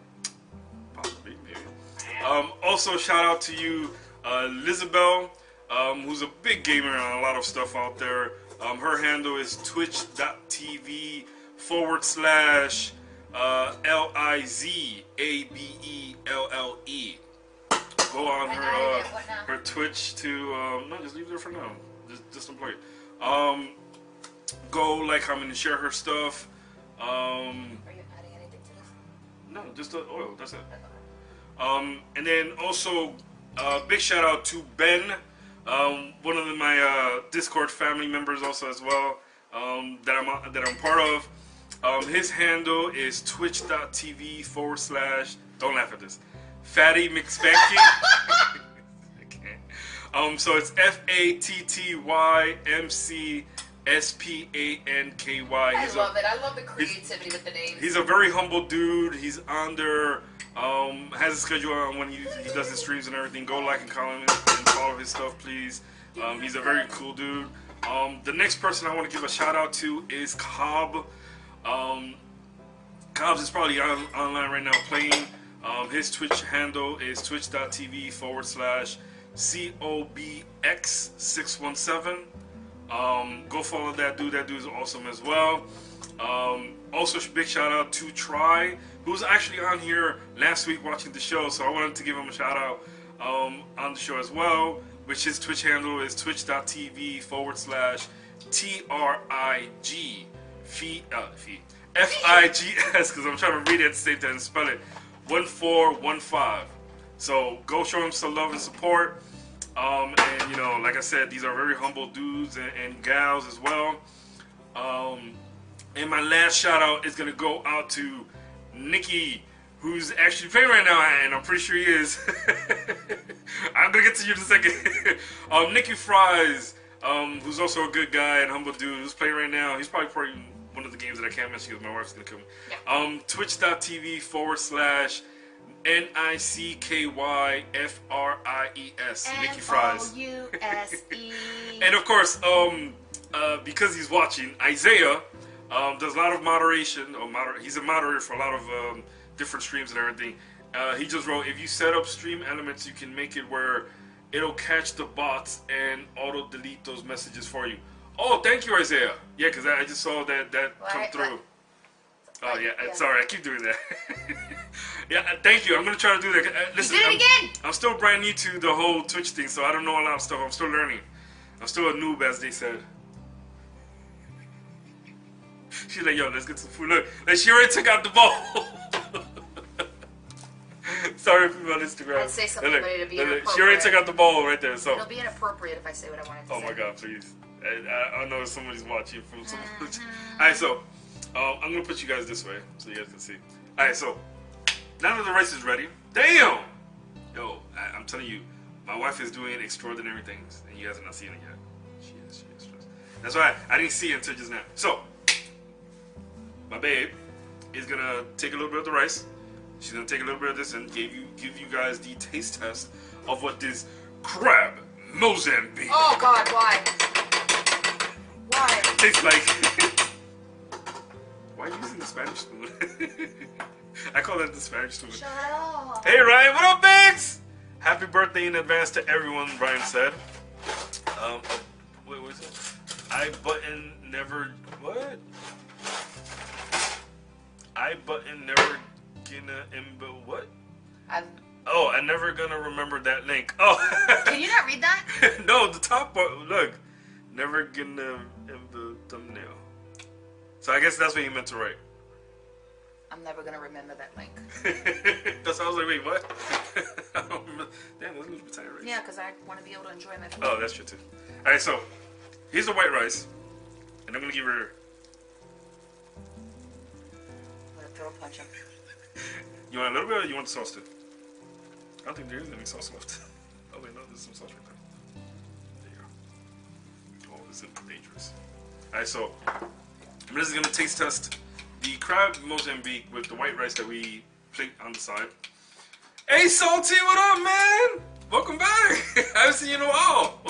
Possibly, maybe. Also shout out to you, Lizabelle, who's a big gamer on a lot of stuff out there. Her handle is twitch.tv/LIZABELLE. Go on her Twitch to no, just leave it there for now. Just unplug it. Go like, comment, and share her stuff. Are you adding anything to this? No, just the oil. That's it. And then also, big shout out to Ben, one of my Discord family members also as well, that I'm part of. His handle is twitch.tv/, don't laugh at this, Fatty McSpanky. So it's FATTYMCSPANKY. I love it. I love the creativity with the name. He's a very humble dude. He's on there. Has a schedule on when he does his streams and everything. Go like and comment and follow his stuff, please. He's a very cool dude. The next person I want to give a shout out to is Cobb. Cobbs is probably online right now playing. His Twitch handle is twitch.tv/COBX617. Go follow that dude. That dude is awesome as well. Also, big shout out to Try, who was actually on here last week watching the show. So I wanted to give him a shout out on the show as well, which his Twitch handle is twitch.tv/TRIG because I'm trying to read it at the same time and spell it 1415. So go show him some love and support. And you know, like I said, these are very humble dudes and gals as well. And my last shout out is gonna go out to Nikki, who's actually playing right now, and I'm pretty sure he is. I'm gonna get to you in a second. Nikki Fries, who's also a good guy and humble dude, who's playing right now. He's probably playing one of the games that I can't mention because my wife's gonna kill me. Yeah. Twitch.tv/NICKYFRIES. Nikki Fries. MOUSE. And of course, because he's watching, Isaiah does a lot of moderation. He's a moderator for a lot of different streams and everything. He just wrote, if you set up stream elements, you can make it where it'll catch the bots and auto delete those messages for you. Oh, thank you, Isaiah. Yeah, because I just saw that come through. Oh, yeah. Sorry, I keep doing that. Yeah, thank you. I'm going to try to do that. Listen, you did it again! I'm still brand new to the whole Twitch thing, so I don't know a lot of stuff. I'm still learning. I'm still a noob, as they said. She's like, yo, let's get some food. Look, like she already took out the bowl. Sorry if you're on Instagram. I'd say something, but it'd be inappropriate. She already took out the bowl right there. So it'll be inappropriate if I say what I wanted to say. Oh my God, please. I know somebody's watching from some. Alright, so I'm gonna put you guys this way so you guys can see. Alright, so now that the rice is ready, damn! Yo, I'm telling you, my wife is doing extraordinary things, and you guys are not seeing it yet. She is stressed. That's why I didn't see it until just now. So, my babe is gonna take a little bit of the rice. She's gonna take a little bit of this and give you guys the taste test of what this crab Mozambique. Oh God, why? Why? Tastes like. Why are you using the Spanish spoon? I call that the Spanish spoon. Shut up. Hey Ryan, what up, Biggs? Happy birthday in advance to everyone, Ryan said. Wait, what is it? I button never. What? I button never gonna what? I never gonna remember that link. Oh. Can you not read that? No, the top part. Look, never gonna in the thumbnail. So I guess that's what you meant to write. I'm never gonna remember that link. That's why I was like, wait, what? Damn, that's a little bit tight, right? Yeah, because I want to be able to enjoy my food. Oh, that's true too. All right, so here's the white rice, and I'm gonna give her. Throw a punch him. You want a little bit, or you want the sauce too? I don't think there is any sauce left. Oh wait, no, there's some sauce right there. There you go. Oh, this is dangerous. All right, so I'm just gonna taste test the crab Mozambique with the white rice that we plate on the side. Hey, Salty, what up, man? Welcome back. I haven't seen you in a while.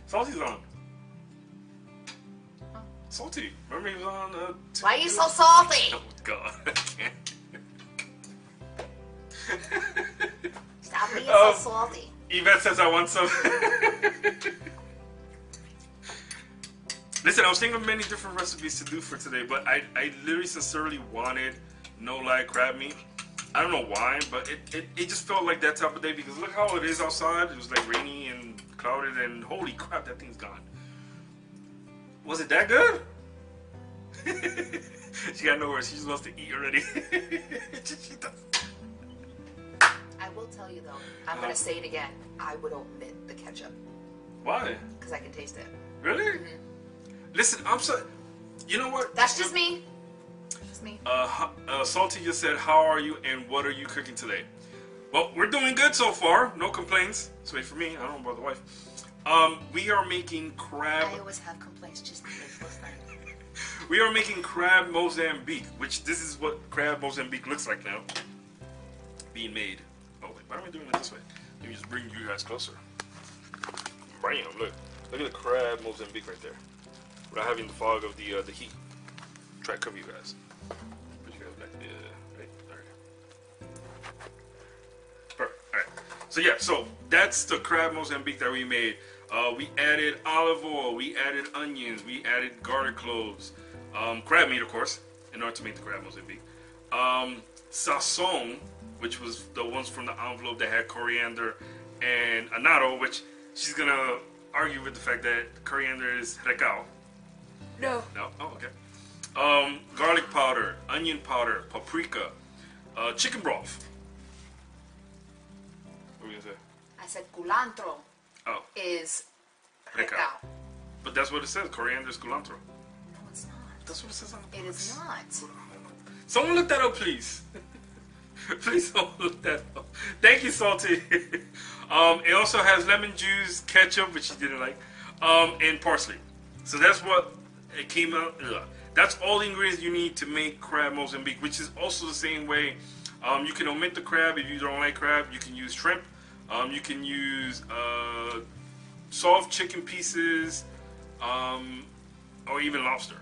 Salty's on. Salty. Remember he was on Why are you so salty? Oh God, I can't. Stop being so salty. Yvette says I want some. Listen, I was thinking of many different recipes to do for today, but I literally sincerely wanted no-lye crab meat. I don't know why, but it just felt like that type of day because look how it is outside. It was like rainy and clouded, and holy crap, that thing's gone. Was it that good? She got nowhere. She just wants to eat already. tell you though. I'm gonna say it again. I would omit the ketchup. Why? Because I can taste it. Really? Mm-hmm. Listen, I'm sorry. You know what? That's just me. Just me. Salty just said, "How are you and what are you cooking today?" Well, we're doing good so far. No complaints. So wait for me. I don't know about the wife. We are making crab. I always have complaints. Just me. We are making crab Mozambique, which this is what crab Mozambique looks like now. Being made. Oh wait, why am I doing it this way? Let me just bring you guys closer. Bam! Look at the crab Mozambique right there. Without having the fog of the heat. Try to cover you guys. Put you guys back. Right. All right. Perfect. All right. So yeah, so that's the crab Mozambique that we made. We added olive oil, we added onions, we added garlic cloves, crab meat, of course, in order to make the crab Mozambique. Sazon, which was the ones from the envelope that had coriander and annatto, which she's gonna argue with the fact that coriander is recao. No. No? Oh, okay. Garlic powder, onion powder, paprika, chicken broth. What were you gonna say? I said culantro. Oh. Is recao. But that's what it says. Coriander is culantro. No, it's not. That's what it says on the box. It is not. Someone look that up, please. Please someone look that up. Thank you, Salty. It also has lemon juice, ketchup, which you didn't like, and parsley. So that's what it came out. That's all the ingredients you need to make crab Mozambique, which is also the same way. You can omit the crab if you don't like crab. You can use shrimp. You can use soft chicken pieces, or even lobster.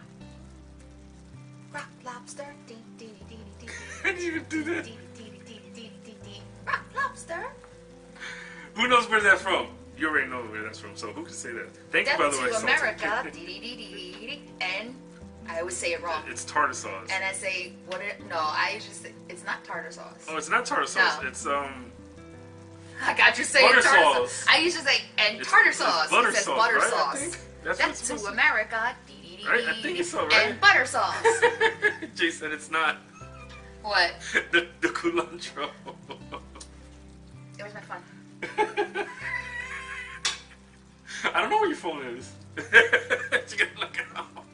Rock lobster. How do you do that? Rock lobster. Who knows where that's from? You already know where that's from, so who can say that? Thank you, by the way, to Salty. America. And I always say it wrong. It's tartar sauce. And I say, I usually say, it's not tartar sauce. Oh, it's not tartar sauce. No. It's I got you saying butter tartar sauce. sauce. I usually say, and tartar sauce. Butter It says sauce, butter right? sauce. I think that's to America. Right? I think it's so, right? And butter sauce. Jay said it's not. What? the culantro. Where's my phone? I don't know where your phone is. You gotta look it up.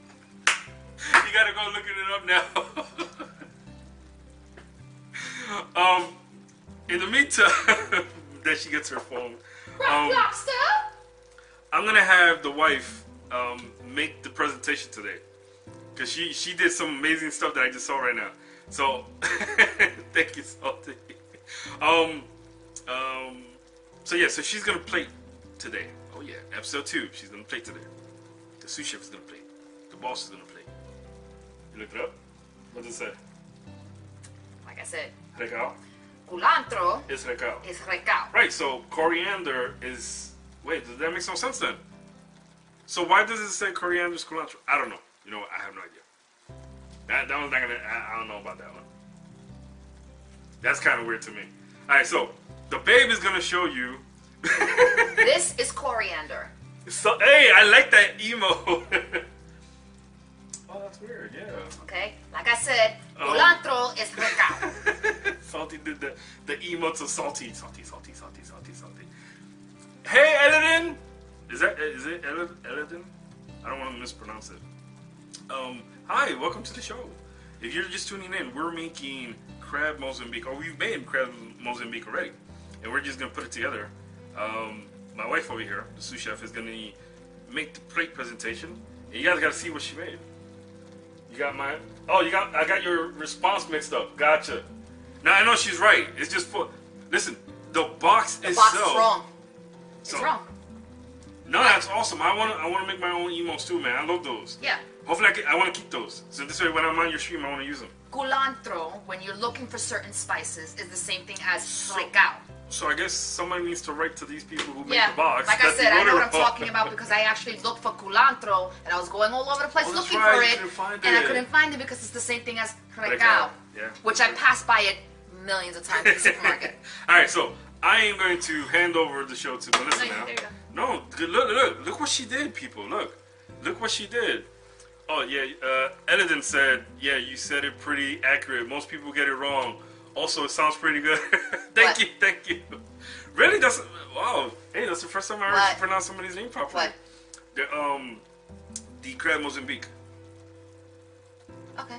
You gotta go looking it up now. In the meantime, that she gets her phone. Lobster. I'm gonna have the wife make the presentation today, cause she did some amazing stuff that I just saw right now. So thank you, Salty. So yeah, so she's gonna plate today. Oh yeah, episode 2. She's gonna plate today. The sous chef is gonna plate. The boss is gonna plate. You looked it up? What does it say? Like I said, Recao. culantro It's recao. is recao. Right. So coriander is. Wait, does that make some sense then? So why does it say coriander is culantro? I don't know. You know what? I have no idea. That one's not gonna. I don't know about that one. That's kind of weird to me. All right, so the babe is gonna show you. This is coriander. So hey, I like that emo. Oh, that's weird. Yeah. Okay, like I said, culantro is recao. Salty did the emo to salty. Hey, Eladin. Is it Eladin? I don't want to mispronounce it. Hi, welcome to the show. If you're just tuning in, we're making crab Mozambique, or we've made crab Mozambique already, and we're just gonna put it together. My wife over here, the sous chef, is gonna make the plate presentation, and you guys gotta see what she made. You got my I got your response mixed up. Gotcha. Now I know she's right. It's just for listen. The box The itself. box is wrong. It's wrong. No, that's awesome. I wanna make my own emos too, man. I love those. Yeah. Hopefully, I want to keep those. So this way, when I'm on your stream, I want to use them. Culantro, when you're looking for certain spices, is the same thing as recao. So I guess somebody needs to write to these people who make Yeah, the box. like I said, I know what I'm talking about because I actually looked for culantro and I was going all over the place looking for it, and I couldn't find it because it's the same thing as recao, yeah. which I passed by it millions of times in the supermarket. All right, so I am going to hand over the show to Melissa now. There you go. No, look what she did, people. Look what she did. Oh yeah, Eladin said, yeah, you said it pretty accurate. Most people get it wrong. Also, it sounds pretty good. Thank you. Really, wow. Hey, that's the first time I heard you pronounce somebody's name properly. What? The crab Mozambique. Okay.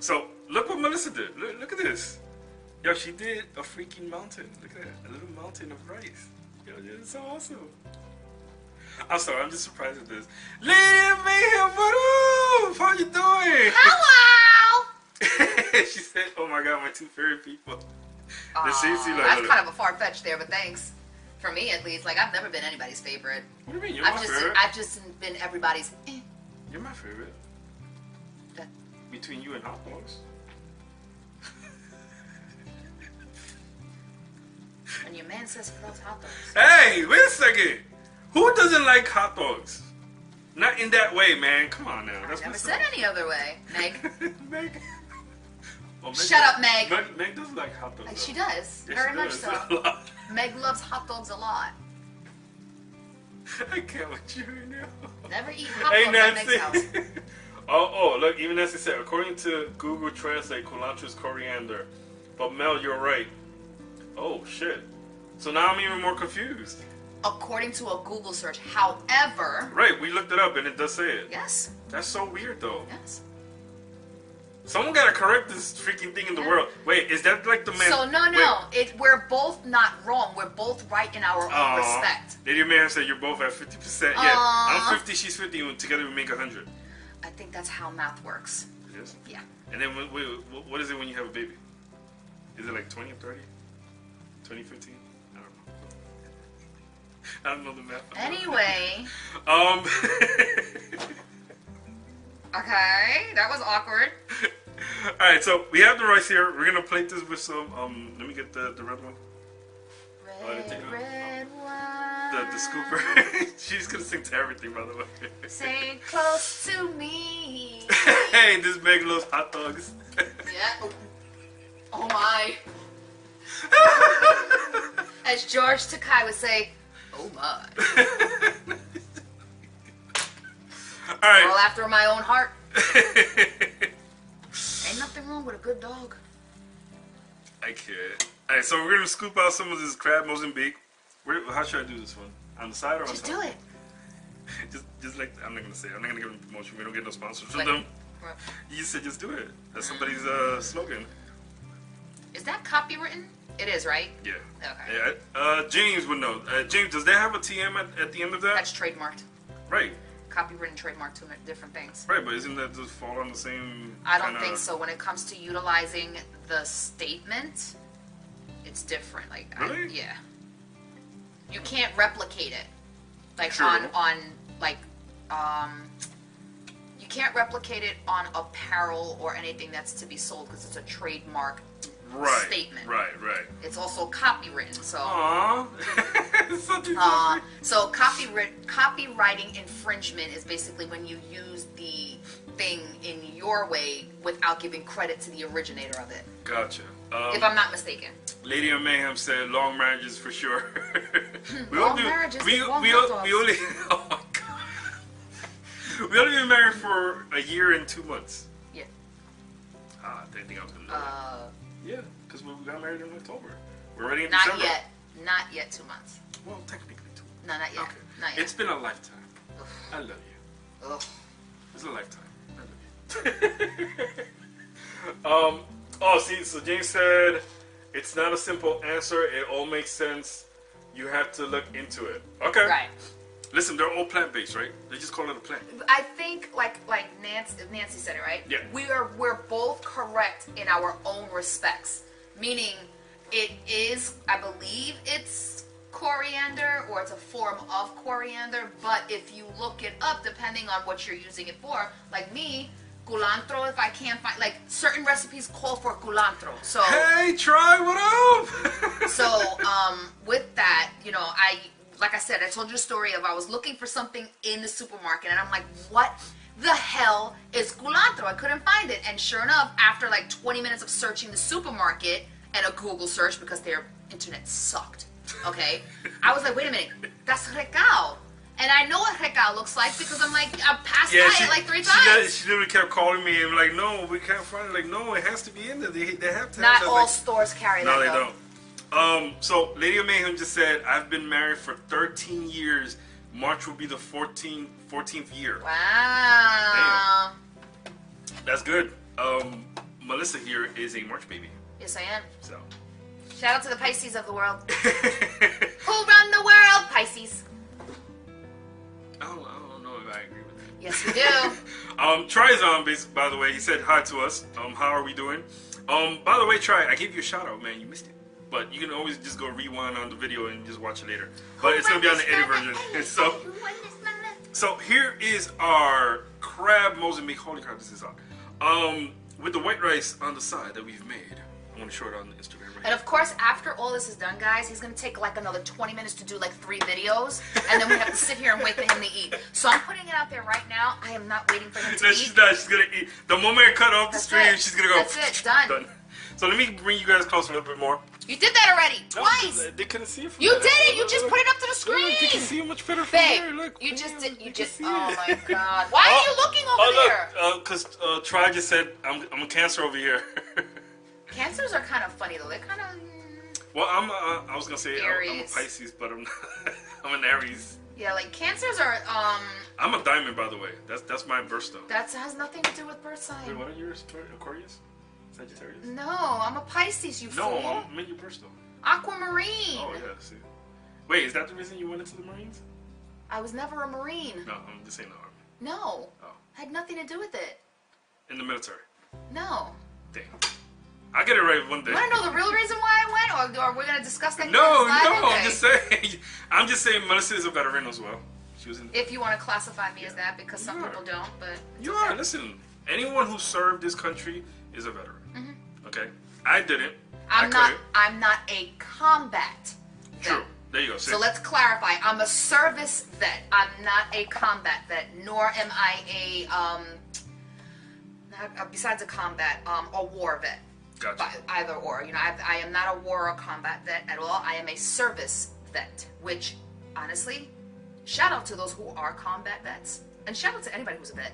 So look what Melissa did. Look at this. Yo, she did a freaking mountain. Look at that, a little mountain of rice. Yo, it's so awesome. I'm sorry, I'm just surprised at this. Lady Mayhem, what up? How you doing? Hello! She said, oh my god, my two favorite people. That's kind of a far-fetched there, but thanks. For me, at least. Like, I've never been anybody's favorite. What do you mean? You're my favorite. I've just been everybody's... You're my favorite. Between you and hot dogs. And your man says he loves hot dogs. Hey, wait a second. Who doesn't like hot dogs? Not in that way, man. Come on now. I never said any other way. Meg. Meg. Oh, Meg. Shut up, Meg. Meg does like hot dogs. She does. Yeah, very she much does. so. Meg loves hot dogs a lot. I can't with you right now. Never eat hot dogs at Meg's house. Oh, look, even as it said, according to Google Translate, culantro is coriander. But Mel, you're right. Oh, shit. So now I'm even more confused. According to a Google search, however... Right, we looked it up and it does say it. Yes. That's so weird, though. Yes. Someone gotta correct this freaking thing in the world. Wait, is that like the man? So, no. We're both not wrong. We're both right in our own respect. Lady Man said you're both at 50%. Yeah, I'm 50, she's 50, and together we make 100. I think that's how math works. It is? Yeah. And then, what is it when you have a baby? Is it like 20 or 30? 20, 15? I don't know the math. Anyway. Okay, that was awkward. Alright, so we have the rice here. We're gonna plate this with some, let me get the red one. Red wine. The scooper. She's gonna sing to everything, by the way. Stay close to me. Hey, this Meg loves hot dogs. Yeah. Oh my. As George Takei would say, oh my. Alright. All after my own heart. Ain't nothing wrong with a good dog. I can't. Alright, so we're gonna scoop out some of this crab Mozambique. How should I do this one? On the side or on top? Just do it. just like, I'm not gonna say it. I'm not gonna give them promotion. We don't get no sponsors from them. You said just do it. That's somebody's slogan. Is that copywritten? It is, right? Yeah. Okay. Yeah. James would know. James, does that have a TM at the end of that? That's trademarked. Right. Copywritten, trademark, two different things. Right, but isn't that just fall on the same? I don't think so. When it comes to utilizing the statement, it's different. Like, really? Yeah. You can't replicate it. Like True. You can't replicate it on apparel or anything that's to be sold because it's a trademark statement. Right. It's also copywritten, so. Aww. So copywriting infringement is basically when you use the thing in your way without giving credit to the originator of it. Gotcha. If I'm not mistaken. Lady of Mayhem said long marriages for sure. We only. Oh my God. We only been married for a year and 2 months. Yeah. I didn't think I was gonna know that. Yeah, because we got married in October. We're already in not December. Not yet 2 months. Well, technically 2 months. No, not yet. Okay. Not yet. It's been a lifetime. Ugh. I love you. Ugh. It's a lifetime. I love you. See, so James said, it's not a simple answer. It all makes sense. You have to look into it. Okay. Right. Listen, they're all plant-based, right? They just call it a plant. I think, like Nancy said it, right? Yeah. We're both correct in our own respects. Meaning, it is, I believe it's coriander, or it's a form of coriander, but if you look it up, depending on what you're using it for, like me, culantro, if I can't find, like, certain recipes call for culantro, so... Hey, try, what up? So, with that, like I said, I told you a story of I was looking for something in the supermarket, and I'm like, what the hell is culantro? I couldn't find it, and sure enough, after like 20 minutes of searching the supermarket and a Google search, because their internet sucked, okay? I was like, wait a minute, that's recao. And I know what recao looks like because I'm like, I passed by it like 3 times. She literally kept calling me and like, no, we can't find it. Like, no, it has to be in there. They have to. Not all stores carry that. No, they don't. So Lady of Mayhem just said, I've been married for 13 years. March will be the 14th year. Wow. Damn. That's good. Melissa here is a March baby. Yes, I am. So. Shout out to the Pisces of the world. Who run the world? Pisces. I don't know if I agree with that. Yes, we do. Tryzon, by the way, he said hi to us. How are we doing? By the way, Try, I gave you a shout out, man. You missed it. But you can always just go rewind on the video and just watch it later. But it's going to be on the edited version. So here is our crab Mozambique. Holy crap, this is hot. With the white rice on the side that we've made. I'm going to show it on the Instagram right And of course, after all this is done, guys, he's going to take like another 20 minutes to do like 3 videos. And then we have to sit here and wait for him to eat. So I'm putting it out there right now. I am not waiting for him to eat. She's not. She's going to eat. The moment I cut off the stream, she's going to go. That's it. Done. So let me bring you guys closer a little bit more. You did that already. Twice. They couldn't see it from You there. did it. You just put it up to the screen. Look, you can see it much better from Babe, there. Look, you just did. You just. see Oh it. my God. Why are you looking over there? Because Try just said, I'm a Cancer over here. Cancers are kind of funny though. They're kind of. Well, I was going to say I'm a Aries. Pisces, but I'm not. I'm an Aries. Yeah, like cancers are. I'm a diamond, by the way. That's my birthstone. That has nothing to do with birth sign. Wait, what are yours? Aquarius? Sagittarius? No, I'm a Pisces. You No, fool. I meant your birthstone. Aquamarine. Oh, yeah, see. Wait, is that the reason you went into the Marines? I was never a Marine. No, I'm just saying the Army. No. Oh. Had nothing to do with it. In the military. No. Dang. I'll get it right one day. You want to know the real reason why I went, or we're gonna discuss that? No, Okay. I'm just saying Melissa is a veteran as well. She was in. If you want to classify me as that, because some people don't, but You are. Listen, anyone who served this country is a veteran. Okay, I didn't. I'm not a combat vet. True. There you go. See? So let's clarify. I'm a service vet. I'm not a combat vet, nor am I besides a combat, a war vet. Gotcha. Either or. You know, I am not a war or combat vet at all. I am a service vet, which, honestly, shout out to those who are combat vets, and shout out to anybody who's a vet.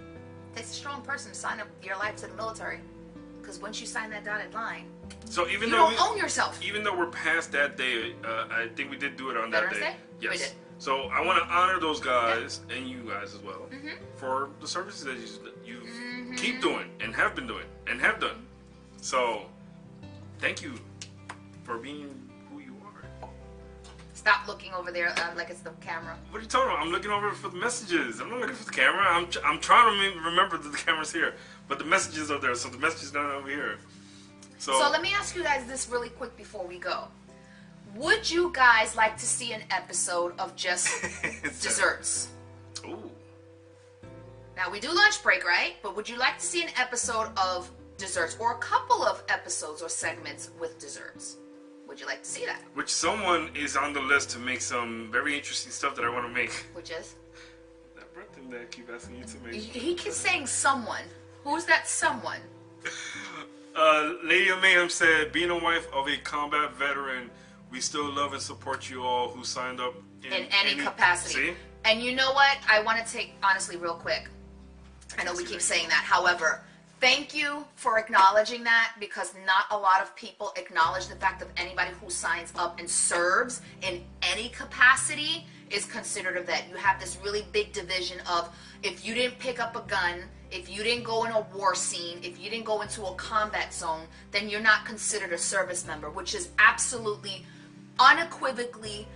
It takes a strong person to sign up your life to the military, because once you sign that dotted line, so even you though don't own yourself. Even though we're past that day, I think we did do it on that Veterans day. Day? Yes. We did. So I want to honor those guys and you guys as well for the services that you keep doing and have been doing and have done. So thank you for being who you are. Stop looking over there like it's the camera. What are you talking about? I'm looking over for the messages. I'm not looking for the camera. I'm trying to remember that the camera's here, but the messages are there, so the message is not over here. So let me ask you guys this really quick before we go. Would you guys like to see an episode of just desserts? Ooh. Now, we do lunch break, right? But would you like to see an episode of desserts, or a couple of episodes or segments with desserts? Would you like to see that? Which someone is on the list to make some very interesting stuff that I want to make. Which is? That breath thing that I keep asking you to make. He keeps saying someone. Who's that someone? Lady of Mayhem said, being a wife of a combat veteran, we still love and support you all who signed up In any capacity. See? And you know what? I want to take, honestly, real quick. I know we keep saying that. However, thank you for acknowledging that, because not a lot of people acknowledge the fact that anybody who signs up and serves in any capacity is considered a vet. You have this really big division of, if you didn't pick up a gun, if you didn't go in a war scene, if you didn't go into a combat zone, then you're not considered a service member, which is absolutely, unequivocally,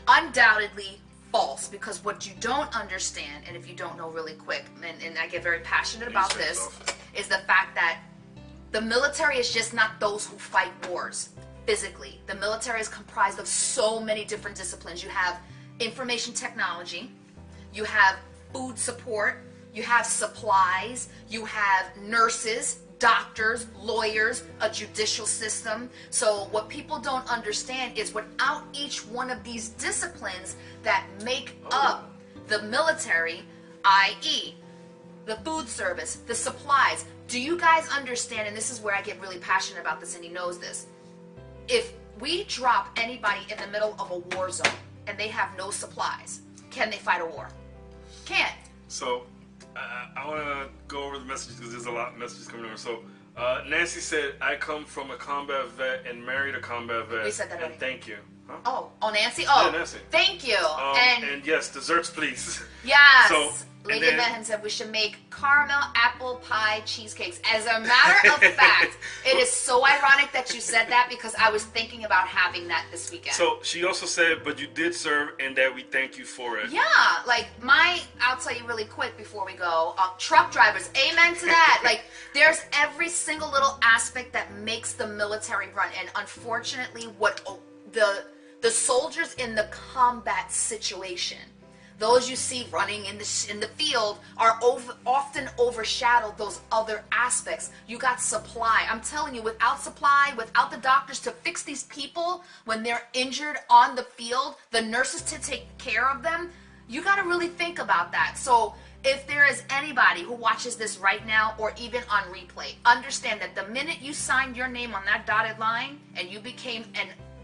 undoubtedly false. Because what you don't understand, and if you don't know really quick, and I get very passionate about this, is the fact that the military is just not those who fight wars physically. The military is comprised of so many different disciplines. You have information technology, you have food support, you have supplies, you have nurses, doctors, lawyers, a judicial system. So what people don't understand is, without each one of these disciplines that make up the military, i.e., the food service, the supplies, do you guys understand, and this is where I get really passionate about this, and he knows this, if we drop anybody in the middle of a war zone and they have no supplies, can they fight a war? Can't. So, I want to go over the messages because there's a lot of messages coming over. So, Nancy said, I come from a combat vet and married a combat vet. We said that already. Thank you. Huh? Oh, Nancy? Oh, yeah, Nancy. Thank you. And yes, desserts, please. Yes. So, Lady Benton said we should make caramel apple pie cheesecakes. As a matter of fact, it is so ironic that you said that because I was thinking about having that this weekend. So she also said, but you did serve and that we thank you for it. Yeah, like I'll tell you really quick before we go, truck drivers, amen to that. Like there's every single little aspect that makes the military run. And unfortunately, what the soldiers in the combat situation, those you see running in the field are often overshadowed those other aspects. You got supply. I'm telling you, without supply, without the doctors to fix these people when they're injured on the field, the nurses to take care of them, you got to really think about that. So if there is anybody who watches this right now or even on replay, understand that the minute you signed your name on that dotted line and you became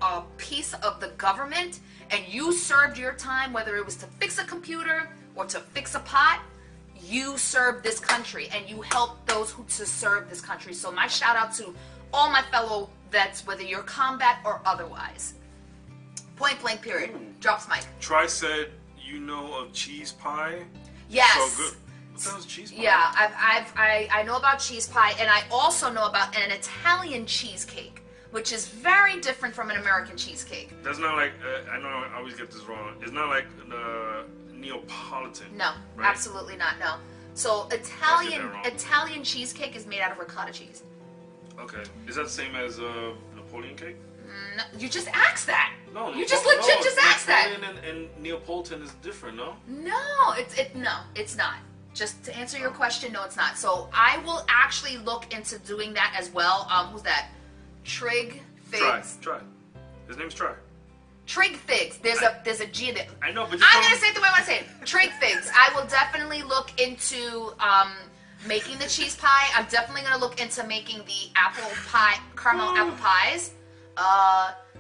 a piece of the government and you served your time, whether it was to fix a computer or to fix a pot, you served this country and you helped those who to serve this country. So my shout out to all my fellow vets, whether you're combat or otherwise. Point blank period. Drops mic. Tri said, you know of cheese pie? Yes. So good. What the hell is cheese pie? Yeah, I know about cheese pie, and I also know about an Italian cheesecake, which is very different from an American cheesecake. That's not like, I know I always get this wrong. It's not like Neapolitan. No, right? Absolutely not, no. So Italian cheesecake is made out of ricotta cheese. Okay. Is that the same as Napoleon cake? No, you just asked that. No, you just legit just asked that. Napoleon and Neapolitan is different, no? No, it's not. Just to answer your question, no, it's not. So I will actually look into doing that as well. Who's that? Trig Figs. Try. His name's Try. Trig Figs. There's a G in it. I know, but I'm gonna say it the way I want to say it. Trig Figs. I will definitely look into making the cheese pie. I'm definitely gonna look into making the apple pie, caramel apple pies.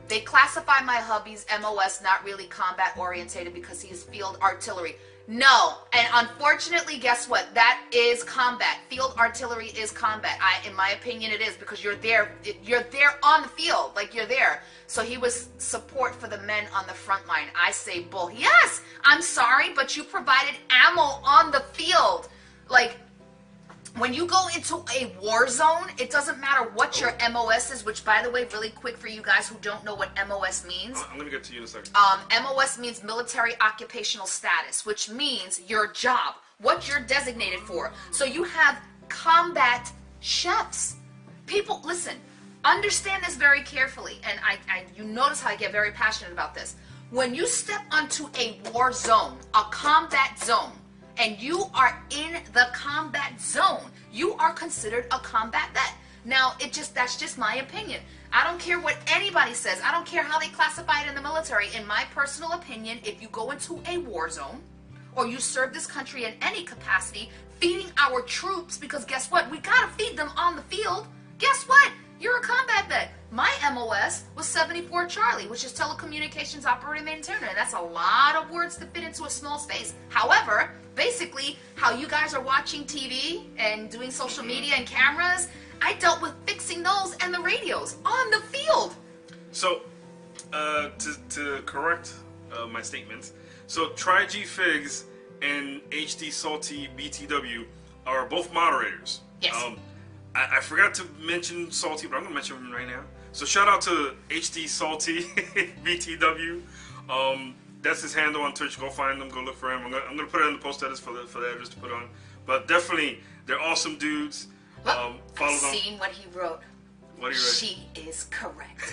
They classify my hubby's MOS not really combat orientated because he's field artillery. No, and unfortunately, guess what? That is combat. Field artillery is combat. In my opinion, it is because you're there. You're there on the field, like you're there. So he was support for the men on the front line. I say bull. Yes, I'm sorry, but you provided ammo on the field. Like when you go into a war zone, it doesn't matter what your MOS is. Which, by the way, really quick for you guys who don't know what MOS means. I'm gonna get to you in a second. MOS means military occupational status, which means your job, what you're designated for. So you have combat chefs. People, listen, understand this very carefully, and you notice how I get very passionate about this. When you step onto a war zone, a combat zone, and you are in the combat zone, you are considered a combat vet. Now, that's just my opinion. I don't care what anybody says. I don't care how they classify it in the military. In my personal opinion, if you go into a war zone or you serve this country in any capacity, feeding our troops, because guess what? We gotta feed them on the field. Guess what? You're a combat vet. My MOS was 74 Charlie, which is telecommunications operator maintainer. And that's a lot of words to fit into a small space. However, basically, how you guys are watching TV and doing social media and cameras, I dealt with fixing those and the radios on the field. So, to correct my statements, so Tri-G Figs and HD Salty BTW are both moderators. Yes. I forgot to mention Salty, but I'm going to mention him right now. So shout out to HD Salty BTW. That's his handle on Twitch. Go find him. Go look for him. I'm going to put it in the post status for the address to put on. But definitely, they're awesome dudes. Follow them. Seen what he wrote. What did he write? She is correct.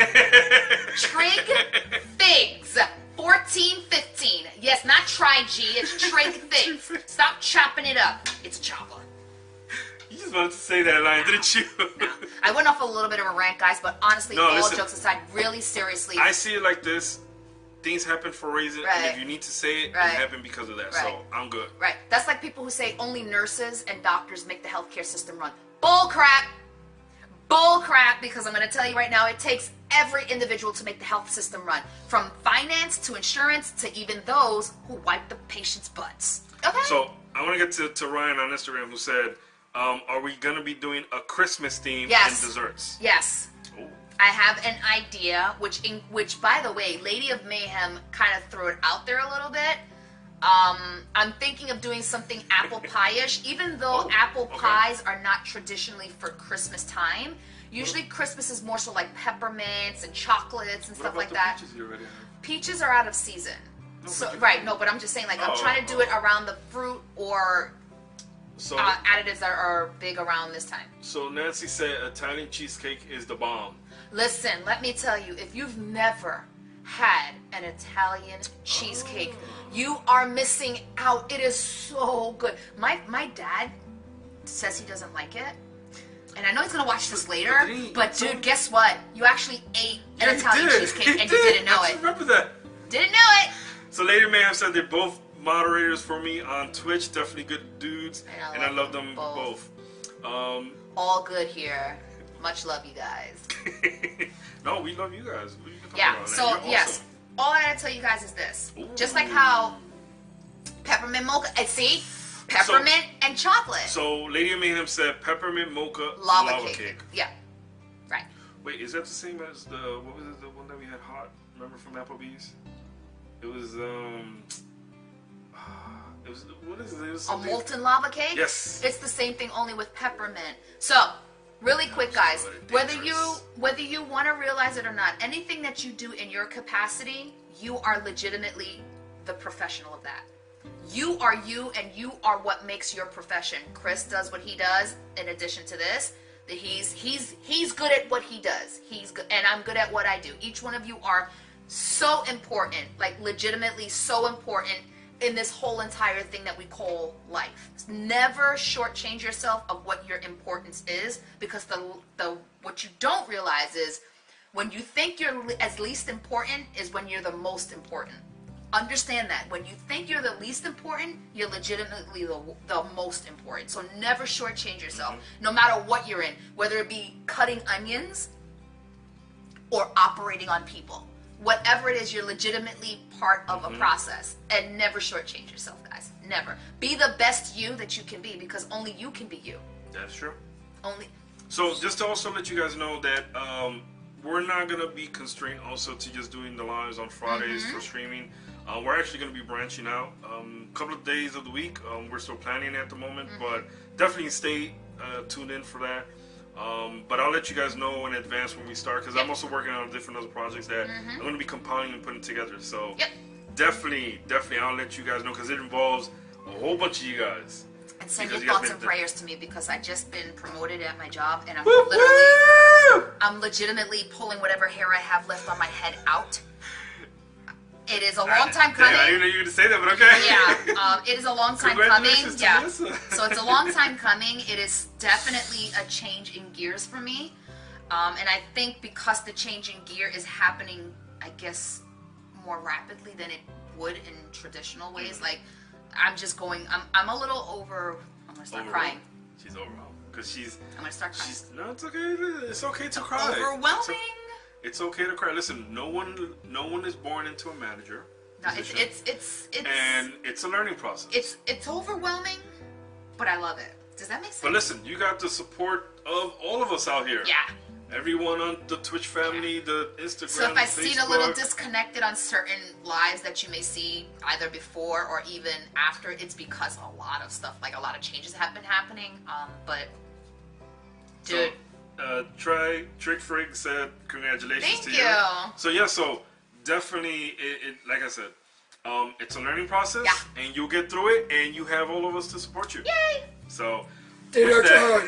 Trig Figs 1415. Yes, not Tri-G. It's Trig Figs. Stop chopping it up. It's chopper. You just wanted to say that line, didn't you? No. I went off a little bit of a rant, guys, but honestly, listen, jokes aside, really seriously. I see it like this. Things happen for a reason, right. and if you need to say it, right. it happened because of that. Right. So I'm good. Right. That's like people who say only nurses and doctors make the healthcare system run. Bull crap. Bull crap, because I'm going to tell you right now, it takes every individual to make the health system run. From finance to insurance to even those who wipe the patient's butts. Okay? So, I want to get to Ryan on Instagram who said, are we going to be doing a Christmas theme and desserts? Yes. Ooh. I have an idea, which, by the way, Lady of Mayhem kind of threw it out there a little bit. I'm thinking of doing something apple pie-ish, even though apple pies are not traditionally for Christmas time. Usually Christmas is more so like peppermints and chocolates and stuff like that. Peaches you already have? Peaches are out of season. But I'm just saying, like, I'm trying to do it around the fruit or additives that are big around this time. So Nancy said Italian cheesecake is the bomb. Listen, let me tell you, if you've never had an Italian cheesecake, you are missing out. It is so good. My dad says he doesn't like it, and I know he's gonna watch this later, but dude, guess what? You actually ate an Italian cheesecake and you didn't know it. Remember that? Didn't know it. So Lady Mayhem said they're both moderators for me on Twitch. Definitely good dudes, and I love them both. All good here. Much love, you guys. No, we love you guys. So yes, all I gotta tell you guys is this. Ooh. Just like how peppermint mocha, peppermint and chocolate. So Lady of Mayhem said peppermint mocha lava cake. Yeah, right. Wait, is that the same as the one that we had hot? Remember from Applebee's? It was what is it? It was a molten lava cake. Yes. It's the same thing, only with peppermint. So. Really quick, guys, whether you want to realize it or not, anything that you do in your capacity, you are legitimately the professional of that. You are you, and you are what makes your profession. Chris does what he does. In addition to this, that he's good at what he does. He's good, and I'm good at what I do. Each one of you are so important, like legitimately so important in this whole entire thing that we call life. Never shortchange yourself of what your importance is, because the what you don't realize is when you think you're as least important is when you're the most important. Understand that. When you think you're the least important, you're legitimately the most important. So never shortchange yourself, no matter what you're in, whether it be cutting onions or operating on people. Whatever it is, you're legitimately part of a process. And never shortchange yourself, guys. Never. Be the best you that you can be, because only you can be you. That's true. Only. So just to also let you guys know that we're not going to be constrained also to just doing the lives on Fridays for streaming. We're actually going to be branching out a couple of days of the week. We're still planning at the moment, but definitely stay tuned in for that. But I'll let you guys know in advance when we start, because I'm also working on different other projects that I'm going to be compiling and putting together. So definitely I'll let you guys know, because it involves a whole bunch of you guys. And send your thoughts and prayers to me, because I just been promoted at my job, and I'm legitimately pulling whatever hair I have left on my head out. It is a long time coming. I didn't know you were going to say that, but okay. Yeah, it is a long time coming. Yeah, so it's a long time coming. It is definitely a change in gears for me, and I think because the change in gear is happening, I guess, more rapidly than it would in traditional ways. Like, I'm a little over. I'm gonna start crying. She's overwhelmed because she's. I'm gonna start crying. No, it's okay. It's okay to cry. Overwhelming. It's okay to cry. Listen, no one is born into a manager. No, it's and it's a learning process. It's overwhelming, but I love it. Does that make sense? But listen, you got the support of all of us out here. Yeah. Everyone on the Twitch family, the Instagram, so if I Facebook. seem a little disconnected on certain lives that you may see either before or even after, it's because a lot of stuff, like a lot of changes have been happening. But dude. Trick Frig said congratulations to you. Thank you. So yeah, so definitely it like I said, it's a learning process, and you'll get through it, and you have all of us to support you. Yay! So dinner time.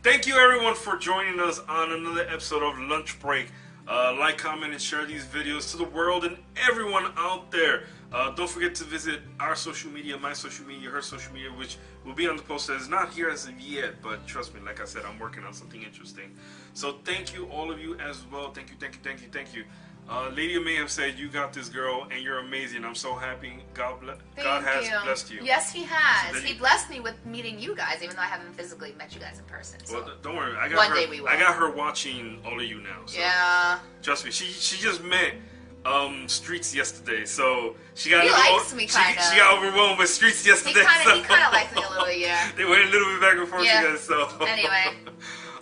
Thank you everyone for joining us on another episode of Lunch Break. Like, comment, and share these videos to the world and everyone out there. Don't forget to visit our social media, my social media, her social media, which will be on the post. That is not here as of yet, but trust me, like I said, I'm working on something interesting. So thank you, all of you, as well. Thank you. Lady of Mayhem said, "You got this, girl, and you're amazing. I'm so happy. God has blessed you." Yes, He has. He blessed me with meeting you guys, even though I haven't physically met you guys in person. So. Well, don't worry. One day we will. I got her watching all of you now. So. Yeah. Trust me. She just met Streets yesterday, so she got. He likes me kind of. She got overwhelmed with Streets yesterday. He kind of likes me a little, yeah. They went a little bit back and forth together. So anyway.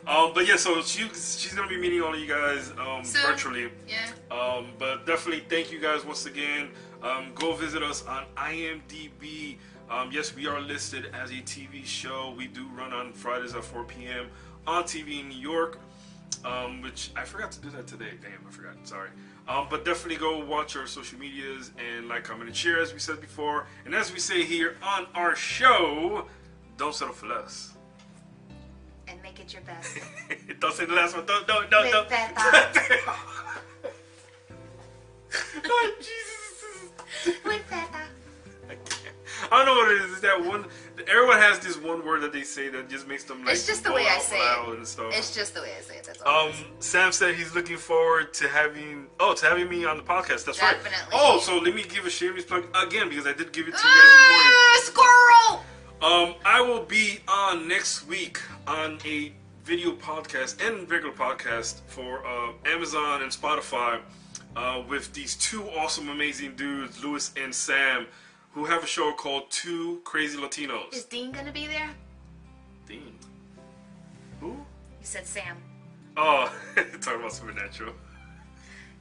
But yeah, so she's gonna be meeting all of you guys virtually. Yeah. But definitely thank you guys once again. Go visit us on IMDb. Yes, we are listed as a TV show. We do run on Fridays at 4 p.m. on TV in New York. Which I forgot to do that today. Damn, I forgot. Sorry. But definitely go watch our social medias and like, comment, and share, as we said before. And as we say here on our show, don't settle for less. And make it your best. Don't say the last one. Don't. Oh, Jesus. With that. I don't know what it is. It's that one. Everyone has this one word that they say that just makes them like. It's just the way I say it. And stuff. It's just the way I say it. That's all. Sam said he's looking forward to having me on the podcast. That's Definitely. right. Oh, so let me give a shameless plug again, because I did give it to you guys this morning. Squirrel. I will be on next week on a video podcast and regular podcast for Amazon and Spotify with these two awesome, amazing dudes, Louis and Sam, who have a show called Two Crazy Latinos. Is Dean gonna be there? Dean? Who? You said Sam. Oh, talking about Supernatural.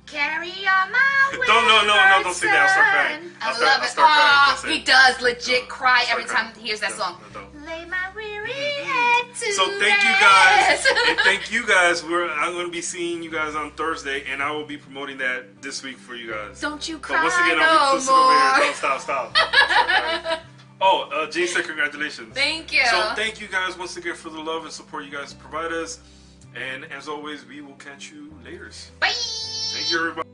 Carry on my way. Don't say that. I'll start crying. I love it. He does legit cry every time he hears that song. No. Lay my weary head to So thank you guys, and thank you guys. I'm going to be seeing you guys on Thursday, and I will be promoting that this week for you guys. Don't you cry But once again, I'll be over here. Don't stop. Oh, Jane said congratulations. Thank you. So thank you guys once again for the love and support you guys provide us. And as always, we will catch you later. Bye. Thank you, everybody.